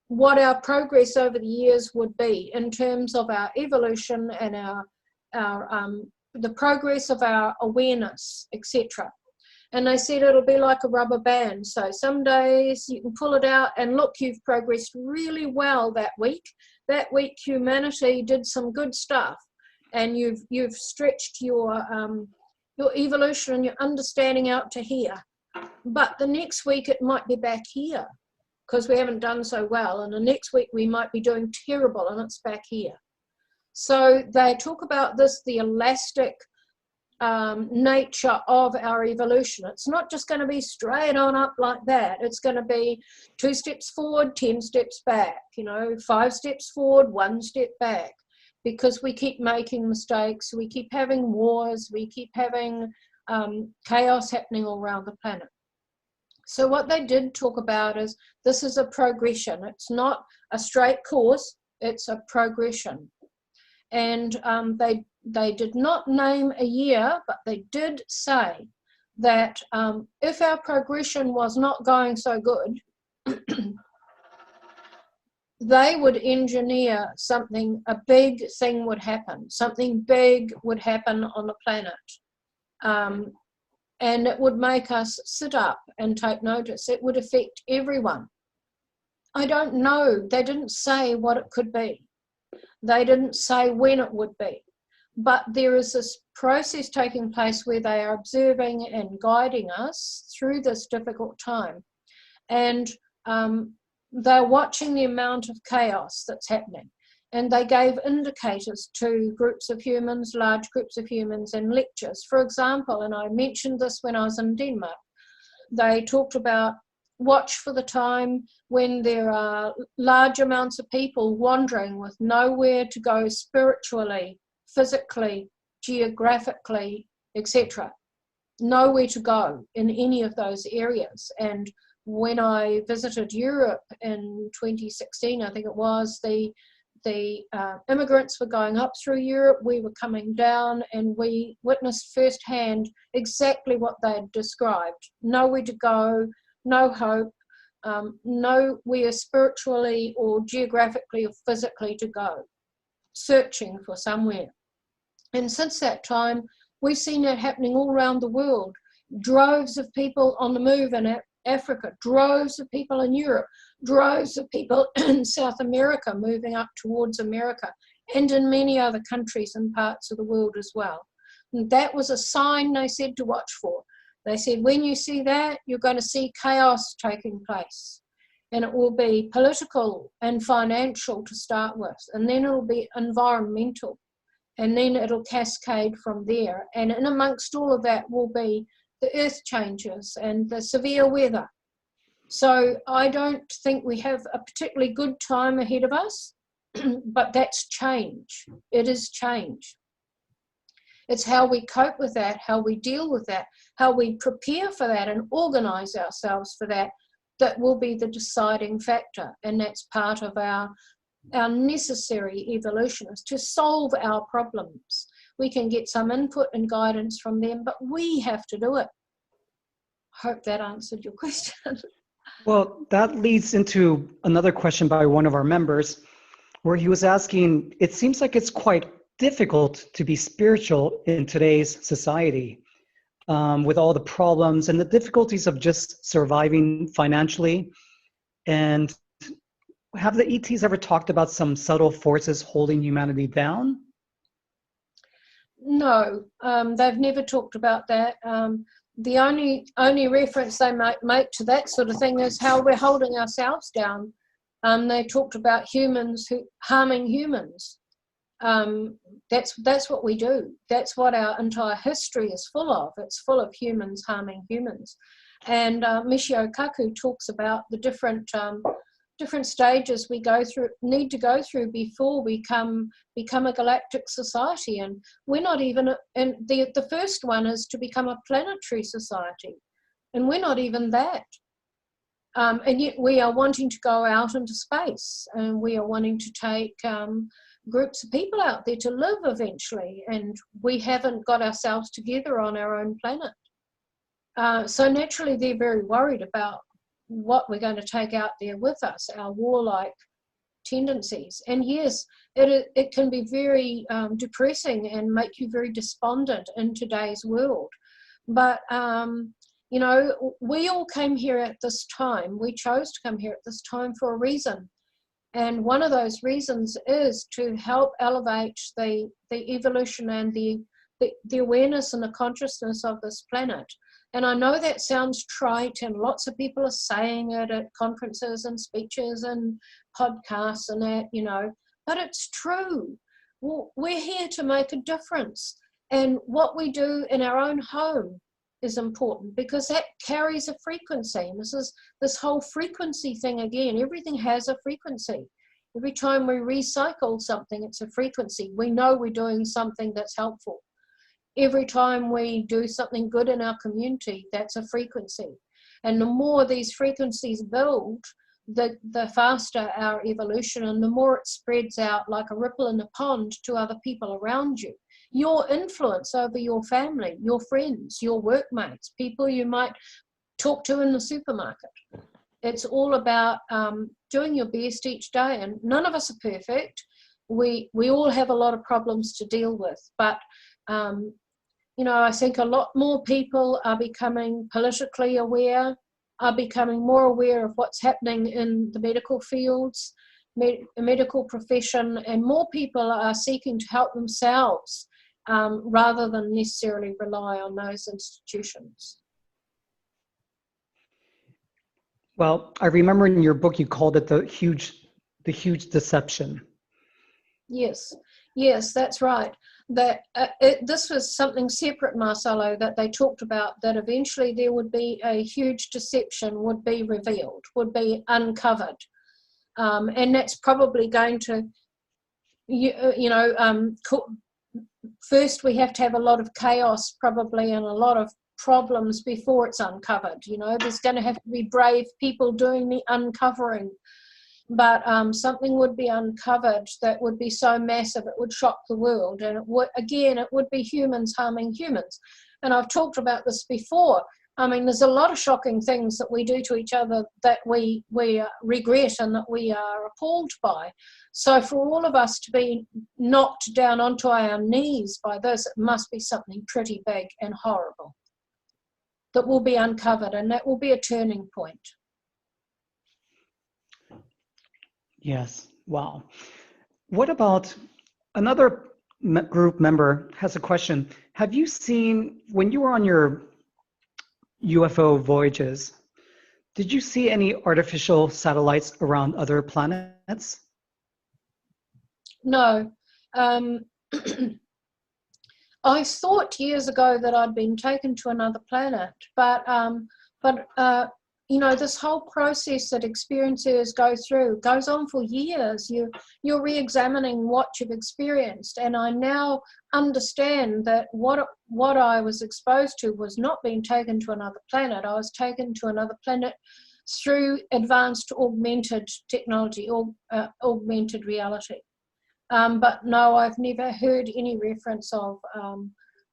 what our progress over the years would be in terms of our evolution and the progress of our awareness, etc. And they said it'll be like a rubber band. So some days you can pull it out and look, you've progressed really well that week. That week humanity did some good stuff, and you've stretched your evolution and your understanding out to here. But the next week it might be back here. because we haven't done so well, and the next week we might be doing terrible and it's back here. So they talk about this, the elastic nature of our evolution. It's not just going to be straight on up like that. It's going to be 2 steps forward, 10 steps back, 5 steps forward, 1 step back, because we keep making mistakes, we keep having wars, we keep having chaos happening all around the planet. So what they did talk about is this is a progression. It's not a straight course, it's a progression. And they did not name a year, but they did say that if our progression was not going so good, they would engineer something, a big thing would happen. Something big would happen on the planet. And it would make us sit up and take notice. It would affect everyone. I don't know. They didn't say what it could be. They didn't say when it would be. But there is this process taking place where they are observing and guiding us through this difficult time. And they're watching the amount of chaos that's happening. And they gave indicators to groups of humans, large groups of humans, in lectures. For example, and I mentioned this when I was in Denmark, they talked about watch for the time when there are large amounts of people wandering with nowhere to go spiritually, physically, geographically, etc. Nowhere to go in any of those areas. And when I visited Europe in 2016, I think it was, the immigrants were going up through Europe, we were coming down, and we witnessed firsthand exactly what they had described. Nowhere to go, no hope, nowhere spiritually or geographically or physically to go, searching for somewhere. And since that time, we've seen that happening all around the world. Droves of people on the move in Africa, droves of people in Europe, droves of people in South America moving up towards America, and in many other countries and parts of the world as well. And that was a sign they said to watch for. They said, when you see that, you're going to see chaos taking place. And it will be political and financial to start with, and then it'll be environmental, and then it'll cascade from there. And in amongst all of that will be the earth changes and the severe weather. So I don't think we have a particularly good time ahead of us, but that's change. It is change. It's how we cope with that, how we deal with that, how we prepare for that and organise ourselves for that, that will be the deciding factor. And that's part of our necessary evolution, is to solve our problems. We can get some input and guidance from them, but we have to do it. Hope that answered your question. Well, that leads into another question by one of our members, where he was asking, it seems like it's quite difficult to be spiritual in today's society, with all the problems and the difficulties of just surviving financially. And have the ETs ever talked about some subtle forces holding humanity down? No, they've never talked about that. The only reference they might make to that sort of thing is how we're holding ourselves down. They talked about humans harming humans. That's what we do. That's what our entire history is full of. It's full of humans harming humans. And Michio Kaku talks about the different stages we need to go through before we become a galactic society. And we're not even, and the first one is to become a planetary society, and we're not even that. And yet we are wanting to go out into space, and we are wanting to take groups of people out there to live eventually, and we haven't got ourselves together on our own planet. So naturally they're very worried about what we're going to take out there with us, our warlike tendencies. And yes, it can be very depressing and make you very despondent in today's world. But, you know, we all came here at this time. We chose to come here at this time for a reason. And one of those reasons is to help elevate the evolution and the awareness and the consciousness of this planet. And I know that sounds trite, and lots of people are saying it at conferences and speeches and podcasts and that, you know, but it's true. Well, we're here to make a difference. And what we do in our own home is important, because that carries a frequency. And this whole frequency thing again. Everything has a frequency. Every time we recycle something, it's a frequency. We know we're doing something that's helpful. Every time we do something good in our community, that's a frequency. And the more these frequencies build, the faster our evolution, and the more it spreads out like a ripple in a pond to other people around you. Your influence over your family, your friends, your workmates, people you might talk to in the supermarket. It's all about doing your best each day, and none of us are perfect. We all have a lot of problems to deal with, but you know, I think a lot more people are becoming politically aware, are becoming more aware of what's happening in the medical fields, medical profession, and more people are seeking to help themselves rather than necessarily rely on those institutions. Well, I remember in your book you called it the huge deception. Yes, that's right. That this was something separate, Marcelo, that they talked about, that eventually there would be a huge deception would be revealed, would be uncovered. And that's probably going to, first we have to have a lot of chaos probably, and a lot of problems before it's uncovered. You know, there's going to have to be brave people doing the uncovering. But something would be uncovered that would be so massive it would shock the world, and it would be humans harming humans. And I've talked about this before. I mean, there's a lot of shocking things that we do to each other that we regret and that we are appalled by. So for all of us to be knocked down onto our knees by this, it must be something pretty big and horrible that will be uncovered, and that will be a turning point. Yes. Wow. What about another group member has a question. Have you seen, when you were on your UFO voyages, did you see any artificial satellites around other planets? No. I thought years ago that I'd been taken to another planet, but you know, this whole process that experiencers go through goes on for years. You're re-examining what you've experienced, and I now understand that what I was exposed to was not being taken to another planet. I was taken to another planet through advanced augmented technology, or augmented reality. But no, I've never heard any reference of,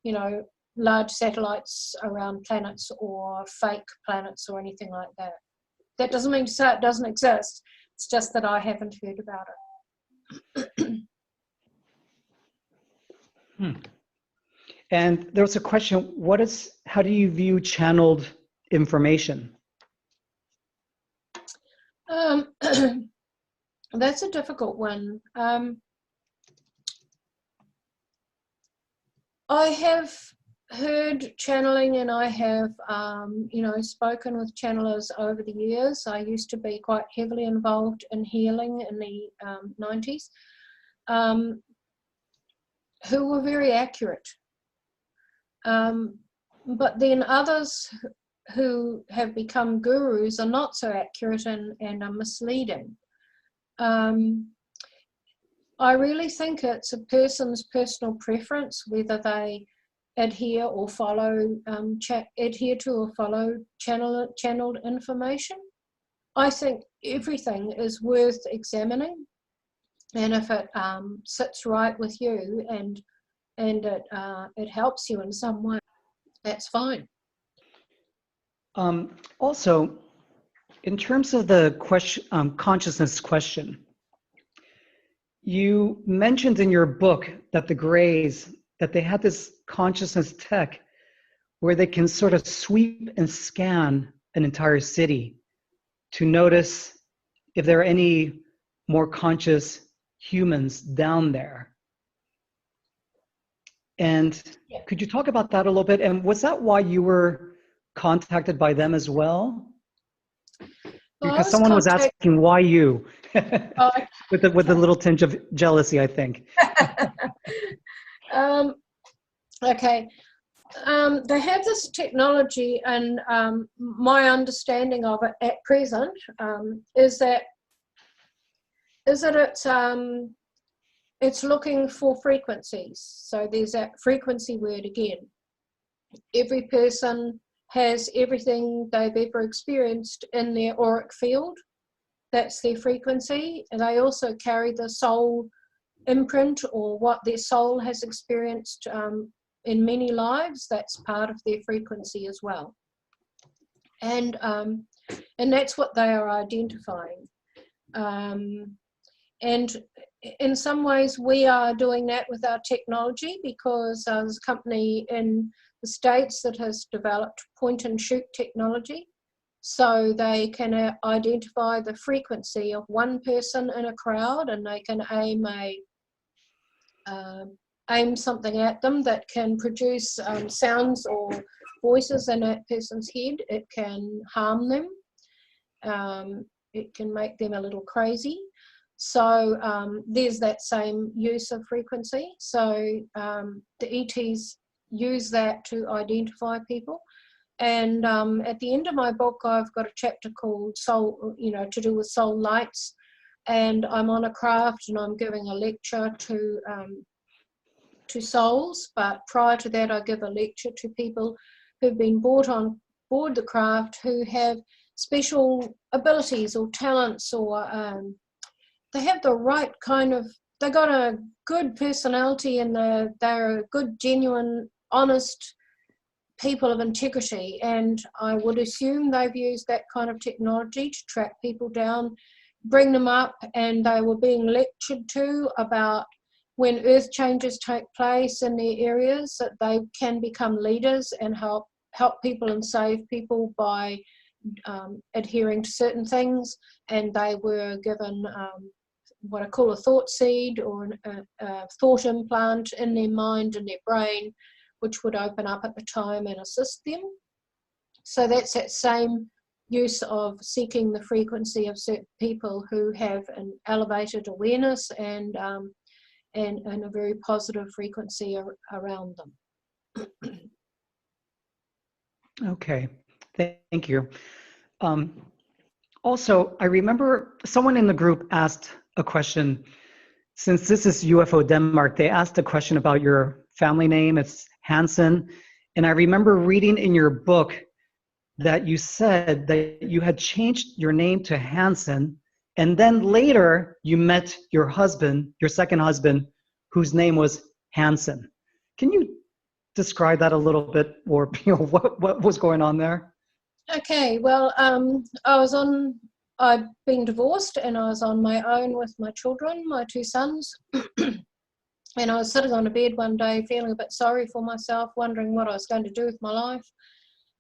you know, large satellites around planets or fake planets or anything like that. That doesn't mean to say it doesn't exist. It's just that I haven't heard about it. And there was a question, how do you view channeled information? That's a difficult one. I have heard channeling, and I have, you know, spoken with channelers over the years. I used to be quite heavily involved in healing in the 90s, who were very accurate. But then others who have become gurus are not so accurate and are misleading. I really think it's a person's personal preference whether they adhere or follow, adhere to or follow channeled information. I think everything is worth examining, and if it sits right with you and it helps you in some way, that's fine. Also, in terms of the question, consciousness question, you mentioned in your book that the Greys, that they had this consciousness tech where they can sort of sweep and scan an entire city to notice if there are any more conscious humans down there. And could you talk about that a little bit? And was that why you were contacted by them as well? Well, I Because was someone was contacted. asking why you, Oh, with a little tinge of jealousy, I think. okay. They have this technology, and my understanding of it at present is that it's looking for frequencies. So there's that frequency word again. Every person has everything they've ever experienced in their auric field. That's their frequency. And they also carry the soul imprint, or what their soul has experienced in many lives. That's part of their frequency as well. And that's what they are identifying. And in some ways, we are doing that with our technology, because there's a company in the States that has developed point and shoot technology. So they can identify the frequency of one person in a crowd, and they can aim something at them that can produce sounds or voices in that person's head. It can harm them. It can make them a little crazy. So there's that same use of frequency. So the ETs use that to identify people. And at the end of my book, I've got a chapter called Soul, to do with soul lights. And I'm on a craft, and I'm giving a lecture to souls. But prior to that, I give a lecture to people who've been brought on board the craft, who have special abilities or talents, or they have the right kind of, they got a good personality, and they're good, genuine, honest people of integrity. And I would assume they've used that kind of technology to track people down, bring them up, and they were being lectured to about when earth changes take place in their areas, that they can become leaders and help people and save people by adhering to certain things. And they were given what I call a thought seed, or a thought implant in their mind and their brain, which would open up at the time and assist them. So that's that same use of seeking the frequency of certain people who have an elevated awareness and a very positive frequency around them. Okay, thank you. Also, I remember someone in the group asked a question. Since this is UFO Denmark, they asked a question about your family name. It's Hansen. And I remember reading in your book that you said that you had changed your name to Hansen, and then later you met your husband, your second husband, whose name was Hansen. Can you describe that a little bit, or what was going on there? Okay, well, I'd been divorced, and I was on my own with my children, my two sons. And I was sitting on a bed one day feeling a bit sorry for myself, wondering what I was going to do with my life.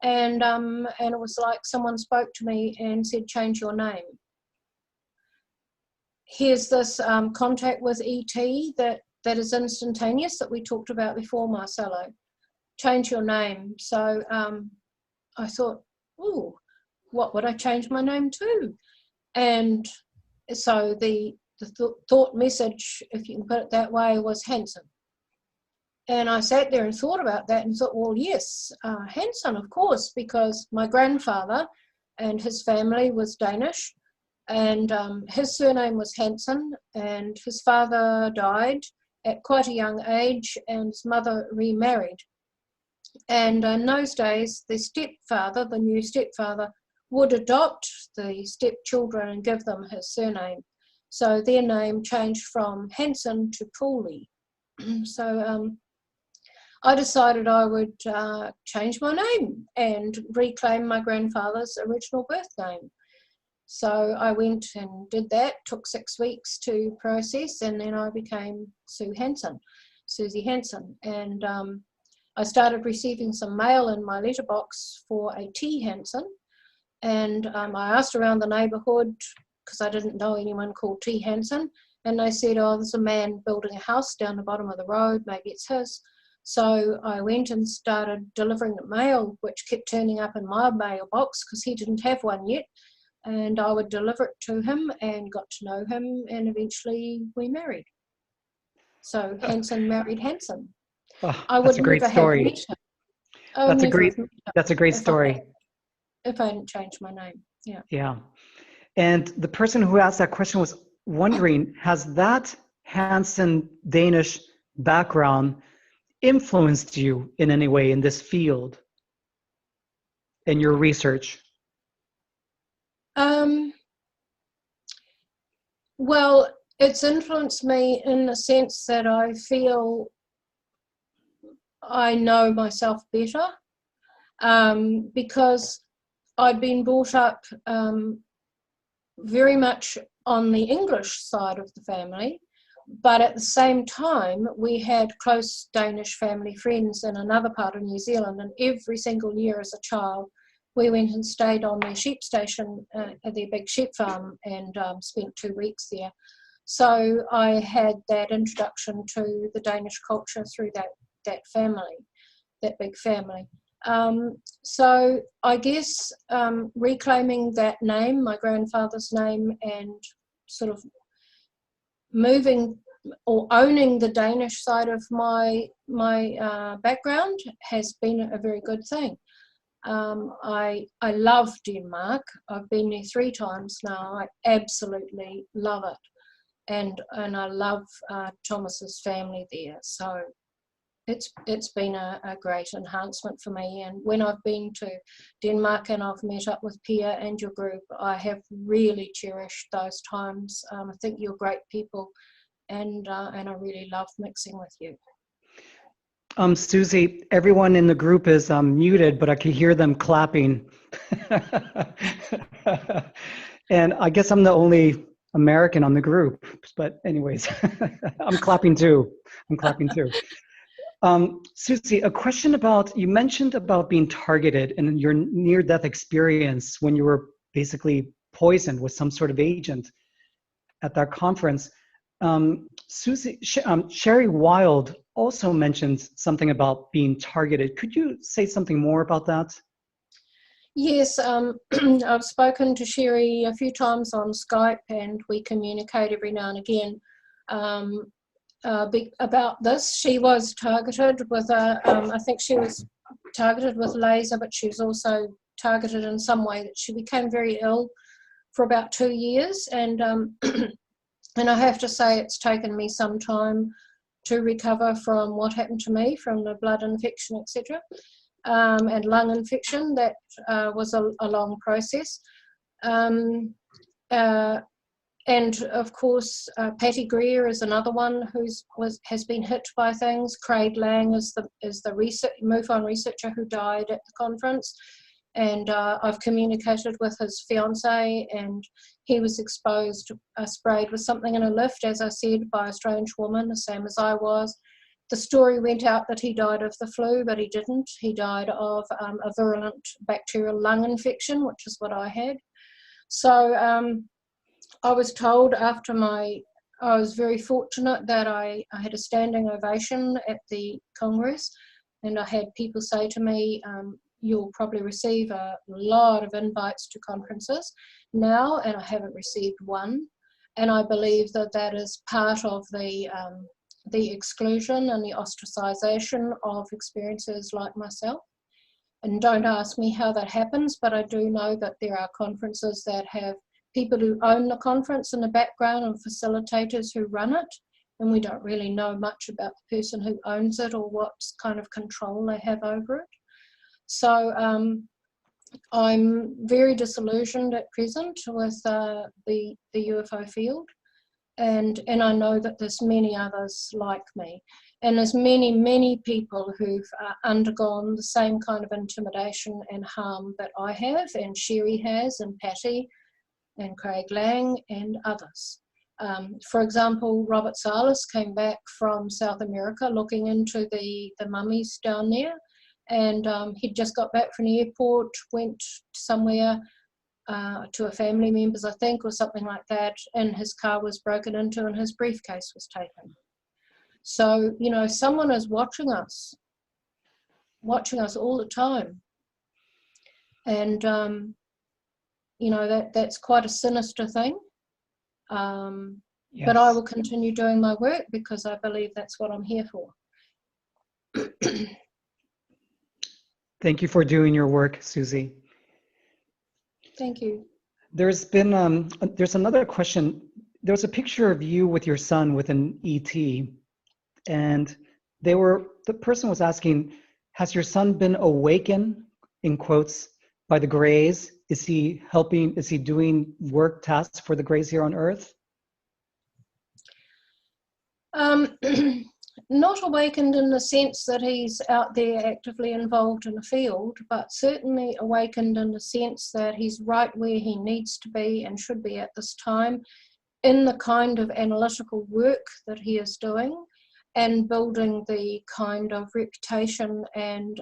And it was like someone spoke to me and said, change your name. Here's this contact with ET that is instantaneous, that we talked about before, Marcelo. Change your name. So I thought, ooh, what would I change my name to? And so the thought message, if you can put it that way, was Hansen. And I sat there and thought about that and thought, well, yes, Hansen, of course, because my grandfather and his family was Danish, and his surname was Hansen, and his father died at quite a young age, and his mother remarried. And in those days, the stepfather, the new stepfather, would adopt the stepchildren and give them his surname. So their name changed from Hansen to Pooley. So I decided I would change my name and reclaim my grandfather's original birth name. So I went and did that, took 6 weeks to process, and then I became Suzy Hansen. And I started receiving some mail in my letterbox for a T. Hansen. And I asked around the neighbourhood, because I didn't know anyone called T. Hansen, and they said, oh, there's a man building a house down the bottom of the road, maybe it's his. So I went and started delivering the mail, which kept turning up in my mailbox because he didn't have one yet. And I would deliver it to him and got to know him, and eventually we married. So Hansen married Hansen. Oh, I that's would a great never have story. met him. I would never have met him That's a great story. if I hadn't changed my name. Yeah. Yeah. And the person who asked that question was wondering, has that Hansen Danish background influenced you in any way in this field, in your research? Well, it's influenced me in the sense that I feel I know myself better, because I'd been brought up very much on the English side of the family, but at the same time we had close Danish family friends in another part of New Zealand, and every single year as a child we went and stayed on their sheep station at their big sheep farm and spent 2 weeks there. So I had that introduction to the Danish culture through that family, that big family. So I guess reclaiming that name, my grandfather's name, and sort of moving or owning the Danish side of my background has been a very good thing. I love Denmark. I've been there 3 times now. I absolutely love it, and I love Thomas's family there. So it's been a great enhancement for me. And when I've been to Denmark and I've met up with Pia and your group, I have really cherished those times. I think you're great people, and I really love mixing with you. Suzy, everyone in the group is muted, but I can hear them clapping. And I guess I'm the only American on the group, but anyways, I'm clapping too. Suzy, a question about, you mentioned about being targeted and your near-death experience when you were basically poisoned with some sort of agent at that conference. Sherry Wild also mentioned something about being targeted. Could you say something more about that? Yes, I've spoken to Sherry a few times on Skype, and we communicate every now and again about this. She was targeted with I think she was targeted with laser, but she was also targeted in some way that she became very ill for about 2 years, and and I have to say it's taken me some time to recover from what happened to me, from the blood infection, etc., and lung infection. That was a long process. And of course, Patty Greer is another one has been hit by things. Craig Lang is the MUFON researcher who died at the conference, and I've communicated with his fiancée, and he was exposed, sprayed with something in a lift, as I said, by a strange woman, the same as I was. The story went out that he died of the flu, but he didn't. He died of a virulent bacterial lung infection, which is what I had. So I was told after I was very fortunate that I had a standing ovation at the Congress, and I had people say to me, you'll probably receive a lot of invites to conferences now, and I haven't received one. And I believe that that is part of the exclusion and the ostracization of experiences like myself. And don't ask me how that happens, but I do know that there are conferences that have people who own the conference in the background and facilitators who run it, and we don't really know much about the person who owns it or what kind of control they have over it. So I'm very disillusioned at present with the UFO field, and I know that there's many others like me, and there's many people who've undergone the same kind of intimidation and harm that I have, and Sherry has, and Patty, and Craig Lang, and others. For example, Robert Salas came back from South America looking into the mummies down there, and he'd just got back from the airport, went somewhere to a family member's, I think, or something like that, and his car was broken into and his briefcase was taken. So, you know, someone is watching us all the time. And, you know, that's quite a sinister thing. Yes. But I will continue doing my work because I believe that's what I'm here for. Thank you for doing your work, Suzy. Thank you. There's another question. There was a picture of you with your son with an ET, and the person was asking, has your son been awakened, in quotes, by the Greys? Is he doing work tasks for the Greys here on Earth? Not awakened in the sense that he's out there actively involved in a field, but certainly awakened in the sense that he's right where he needs to be and should be at this time in the kind of analytical work that he is doing and building the kind of reputation and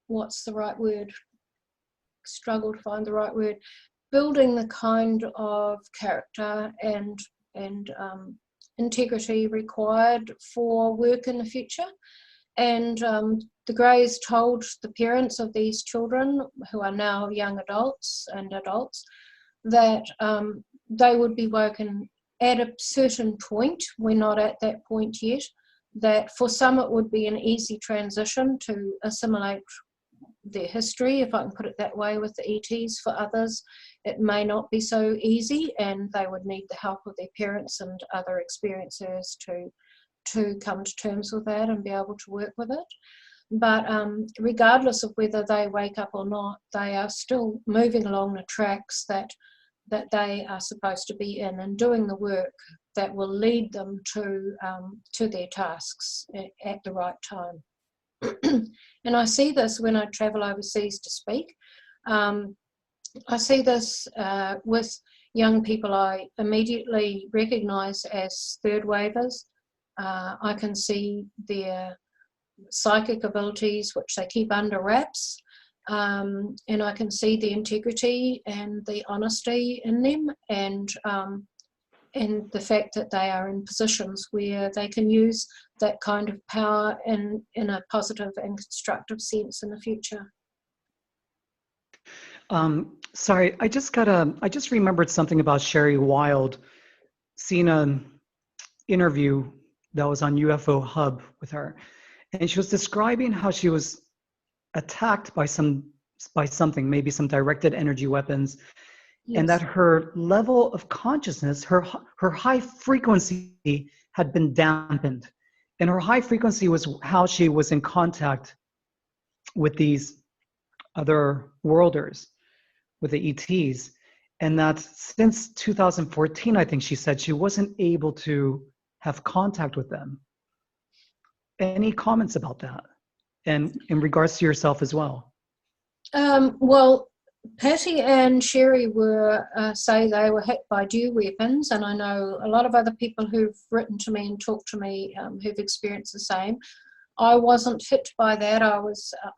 what's the right word? Struggle to find the right word. Building the kind of character and integrity required for work in the future. And the Greys told the parents of these children, who are now young adults, that they would be woken at a certain point. We're not at that point yet. That for some it would be an easy transition to assimilate their history, if I can put it that way, with the ETs. For others, it may not be so easy, and they would need the help of their parents and other experiencers to come to terms with that and be able to work with it. But regardless of whether they wake up or not, they are still moving along the tracks that they are supposed to be in and doing the work that will lead them to their tasks at the right time. And I see this when I travel overseas to speak. I see this with young people I immediately recognise as third wavers. I can see their psychic abilities, which they keep under wraps, and I can see the integrity and the honesty in them, and the fact that they are in positions where they can use that kind of power in a positive and constructive sense in the future. Sorry, I just remembered something about Sherry Wild. Seen an interview that was on UFO Hub with her, and she was describing how she was attacked by something, maybe some directed energy weapons. Yes. And that her level of consciousness, her high frequency had been dampened. And her high frequency was how she was in contact with these other worlders, with the ETs. And that since 2014, I think she said, she wasn't able to have contact with them. Any comments about that? And in regards to yourself as well? Well, Patty and Sherry say they were hit by dew weapons, and I know a lot of other people who've written to me and talked to me who've experienced the same. I wasn't hit by that.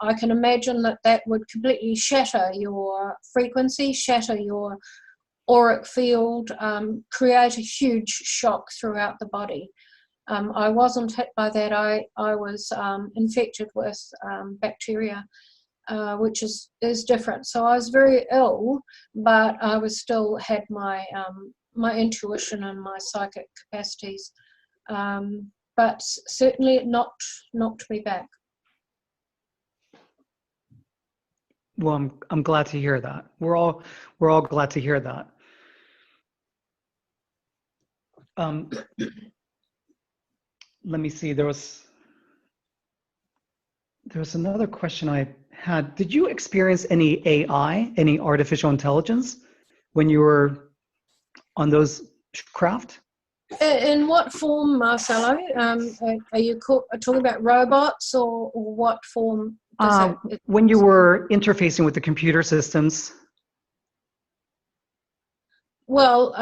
I can imagine that would completely shatter your frequency, shatter your auric field, create a huge shock throughout the body. I wasn't hit by that. I was infected with bacteria, which is different. So I was very ill, but I was still had my my intuition and my psychic capacities. But certainly it knocked me back. Well, I'm glad to hear that. We're all glad to hear that. Let me see. There was another question I had. Did you experience any AI, any artificial intelligence, when you were on those craft? In what form, Marcelo? Are you talking about robots, or what form? When you were interfacing with the computer systems? Well,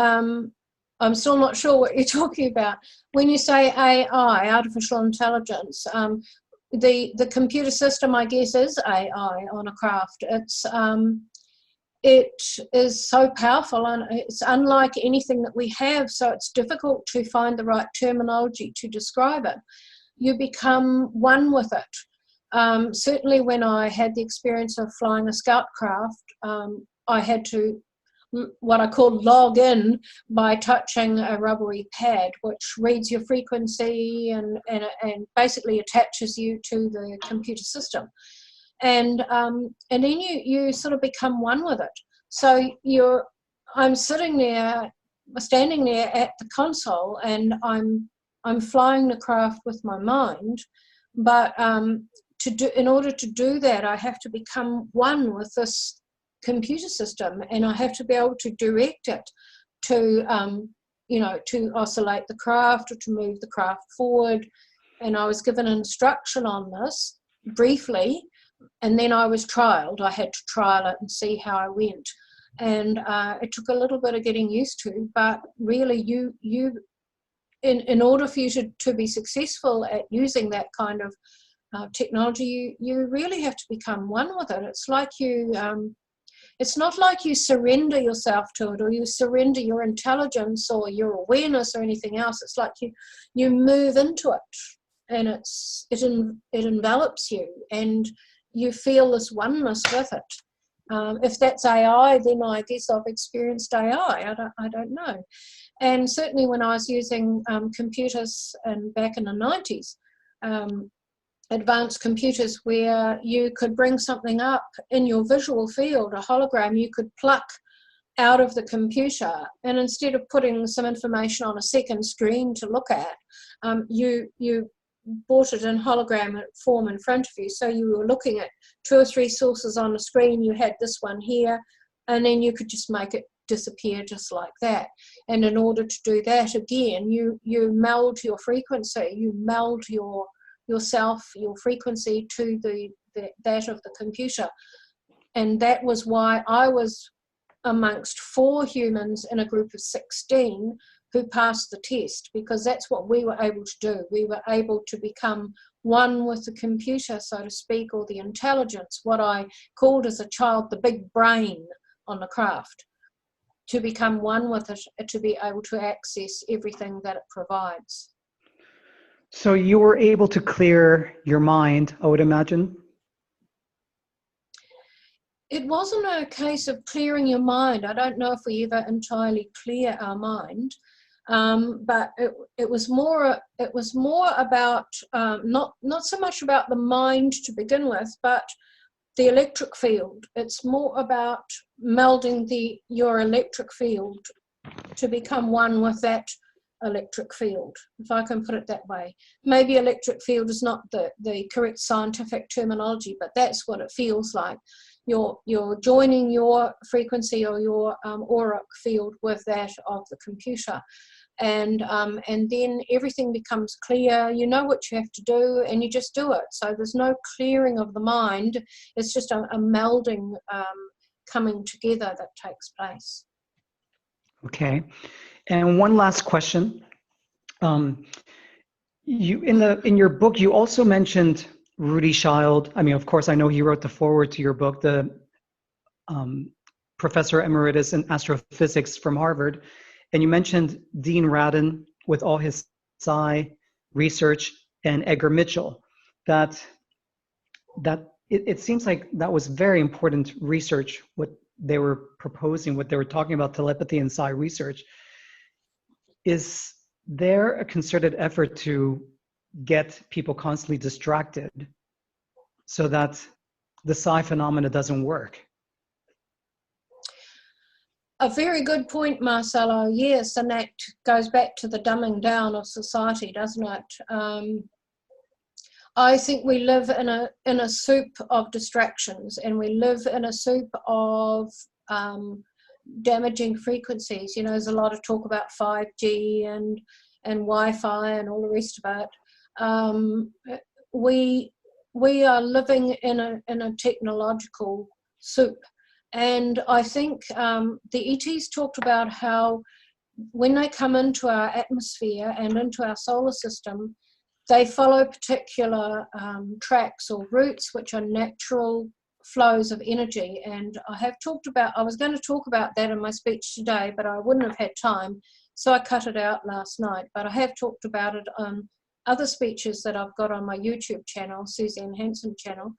I'm still not sure what you're talking about. When you say AI, artificial intelligence, the computer system, I guess, is AI on a craft. It's it is so powerful, and it's unlike anything that we have, so it's difficult to find the right terminology to describe it. You become one with it. Certainly when I had the experience of flying a scout craft, I had to, what I call, log in by touching a rubbery pad which reads your frequency and basically attaches you to the computer system. And then you sort of become one with it. So I'm standing there at the console, and I'm flying the craft with my mind, but in order to do that, I have to become one with this computer system, and I have to be able to direct it to to oscillate the craft or to move the craft forward. And I was given instruction on this briefly, and then I was trialed. I had to trial it and see how I went, and it took a little bit of getting used to, but really in order for you to be successful at using that kind of technology, you really have to become one with it. It's like it's not like you surrender yourself to it, or you surrender your intelligence or your awareness or anything else. It's like you move into it, and it envelops you, and you feel this oneness with it. If that's AI, then I guess I've experienced AI. I don't know. And certainly when I was using computers back in the 90s, advanced computers where you could bring something up in your visual field, a hologram you could pluck out of the computer, and instead of putting some information on a second screen to look at, you brought it in hologram form in front of you. So you were looking at 2 or 3 sources on the screen. You had this one here, and then you could just make it disappear just like that. And in order to do that, again, you meld your frequency, you meld yourself, your frequency to that of the computer. And that was why I was amongst 4 humans in a group of 16 who passed the test, because that's what we were able to do. We were able to become one with the computer, so to speak, or the intelligence, what I called as a child the big brain on the craft, to become one with it, to be able to access everything that it provides. So you were able to clear your mind, I would imagine? It wasn't a case of clearing your mind. I don't know if we ever entirely clear our mind, but it was more about not so much about the mind to begin with, but the electric field. It's more about melding your electric field to become one with that electric field, if I can put it that way. Maybe electric field is not the correct scientific terminology, but that's what it feels like. You're joining your frequency or your auric field with that of the computer, and then everything becomes clear. You know what you have to do, and you just do it. So there's no clearing of the mind. It's just a melding coming together that takes place. Okay. And one last question. You in your book, you also mentioned Rudy Child. I mean, of course, I know he wrote the foreword to your book, the professor emeritus in astrophysics from Harvard. And you mentioned Dean Radin with all his psi research, and Edgar Mitchell. That it seems like that was very important research, what they were proposing, what they were talking about, telepathy and psi research. Is there a concerted effort to get people constantly distracted so that the psi phenomena doesn't work? A very good point, Marcelo. Yes, and that goes back to the dumbing down of society, doesn't it? I think we live in a soup of distractions, and we live in a soup of damaging frequencies. You know, there's a lot of talk about 5G and Wi-Fi and all the rest of it. We are living in a technological soup, and I think the ETs talked about how when they come into our atmosphere and into our solar system, they follow particular tracks or routes which are natural flows of energy. And I was going to talk about that in my speech today, but I wouldn't have had time, so I cut it out last night. But I have talked about it on other speeches that I've got on my YouTube channel, Suzy Hansen channel.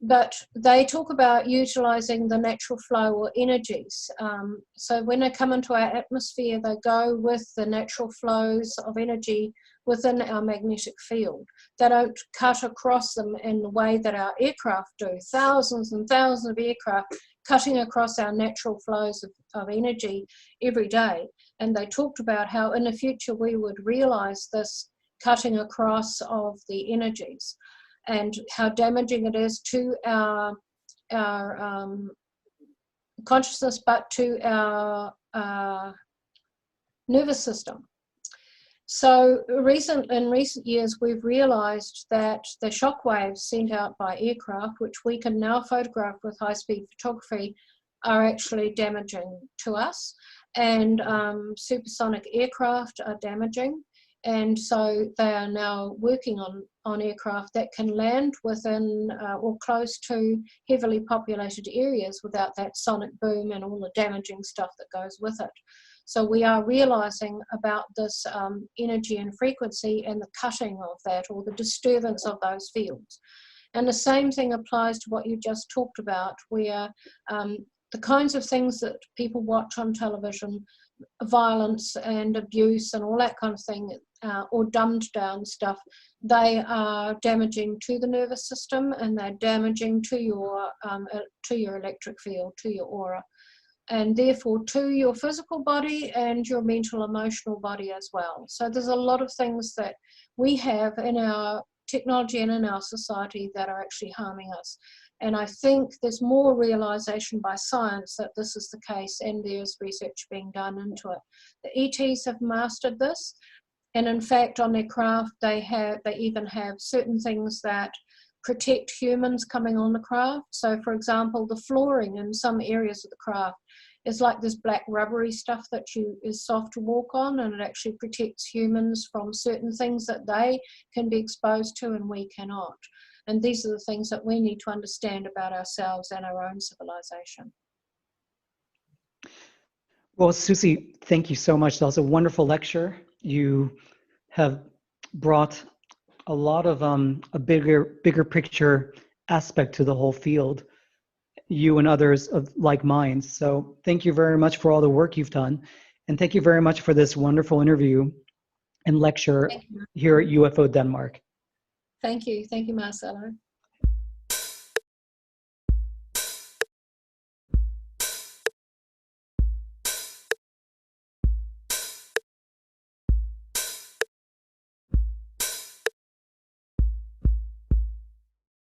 But they talk about utilizing the natural flow or energies. So when they come into our atmosphere, they go with the natural flows of energy within our magnetic field. They don't cut across them in the way that our aircraft do. Thousands and thousands of aircraft cutting across our natural flows of energy every day. And they talked about how in the future we would realize this cutting across of the energies, and how damaging it is to our consciousness, but to our nervous system. So in recent years, we've realized that the shock waves sent out by aircraft, which we can now photograph with high-speed photography, are actually damaging to us. And supersonic aircraft are damaging. And so they are now working on aircraft that can land within or close to heavily populated areas without that sonic boom and all the damaging stuff that goes with it. So we are realizing about this energy and frequency and the cutting of that, or the disturbance of those fields. And the same thing applies to what you just talked about, where the kinds of things that people watch on television, violence and abuse and all that kind of thing, or dumbed down stuff, they are damaging to the nervous system, and they're damaging to your electric field, to your aura, and therefore to your physical body and your mental, emotional body as well. So there's a lot of things that we have in our technology and in our society that are actually harming us. And I think there's more realization by science that this is the case, and there's research being done into it. The ETs have mastered this, and in fact on their craft they even have certain things that protect humans coming on the craft. So for example, the flooring in some areas of the craft is like this black rubbery stuff that is soft to walk on, and it actually protects humans from certain things that they can be exposed to and we cannot. And these are the things that we need to understand about ourselves and our own civilization. Well, Suzy, thank you so much. That was a wonderful lecture. You have brought a lot of a bigger picture aspect to the whole field, you and others of like minds. So thank you very much for all the work you've done. And thank you very much for this wonderful interview and lecture here at UFO Denmark. Thank you, Marcelo.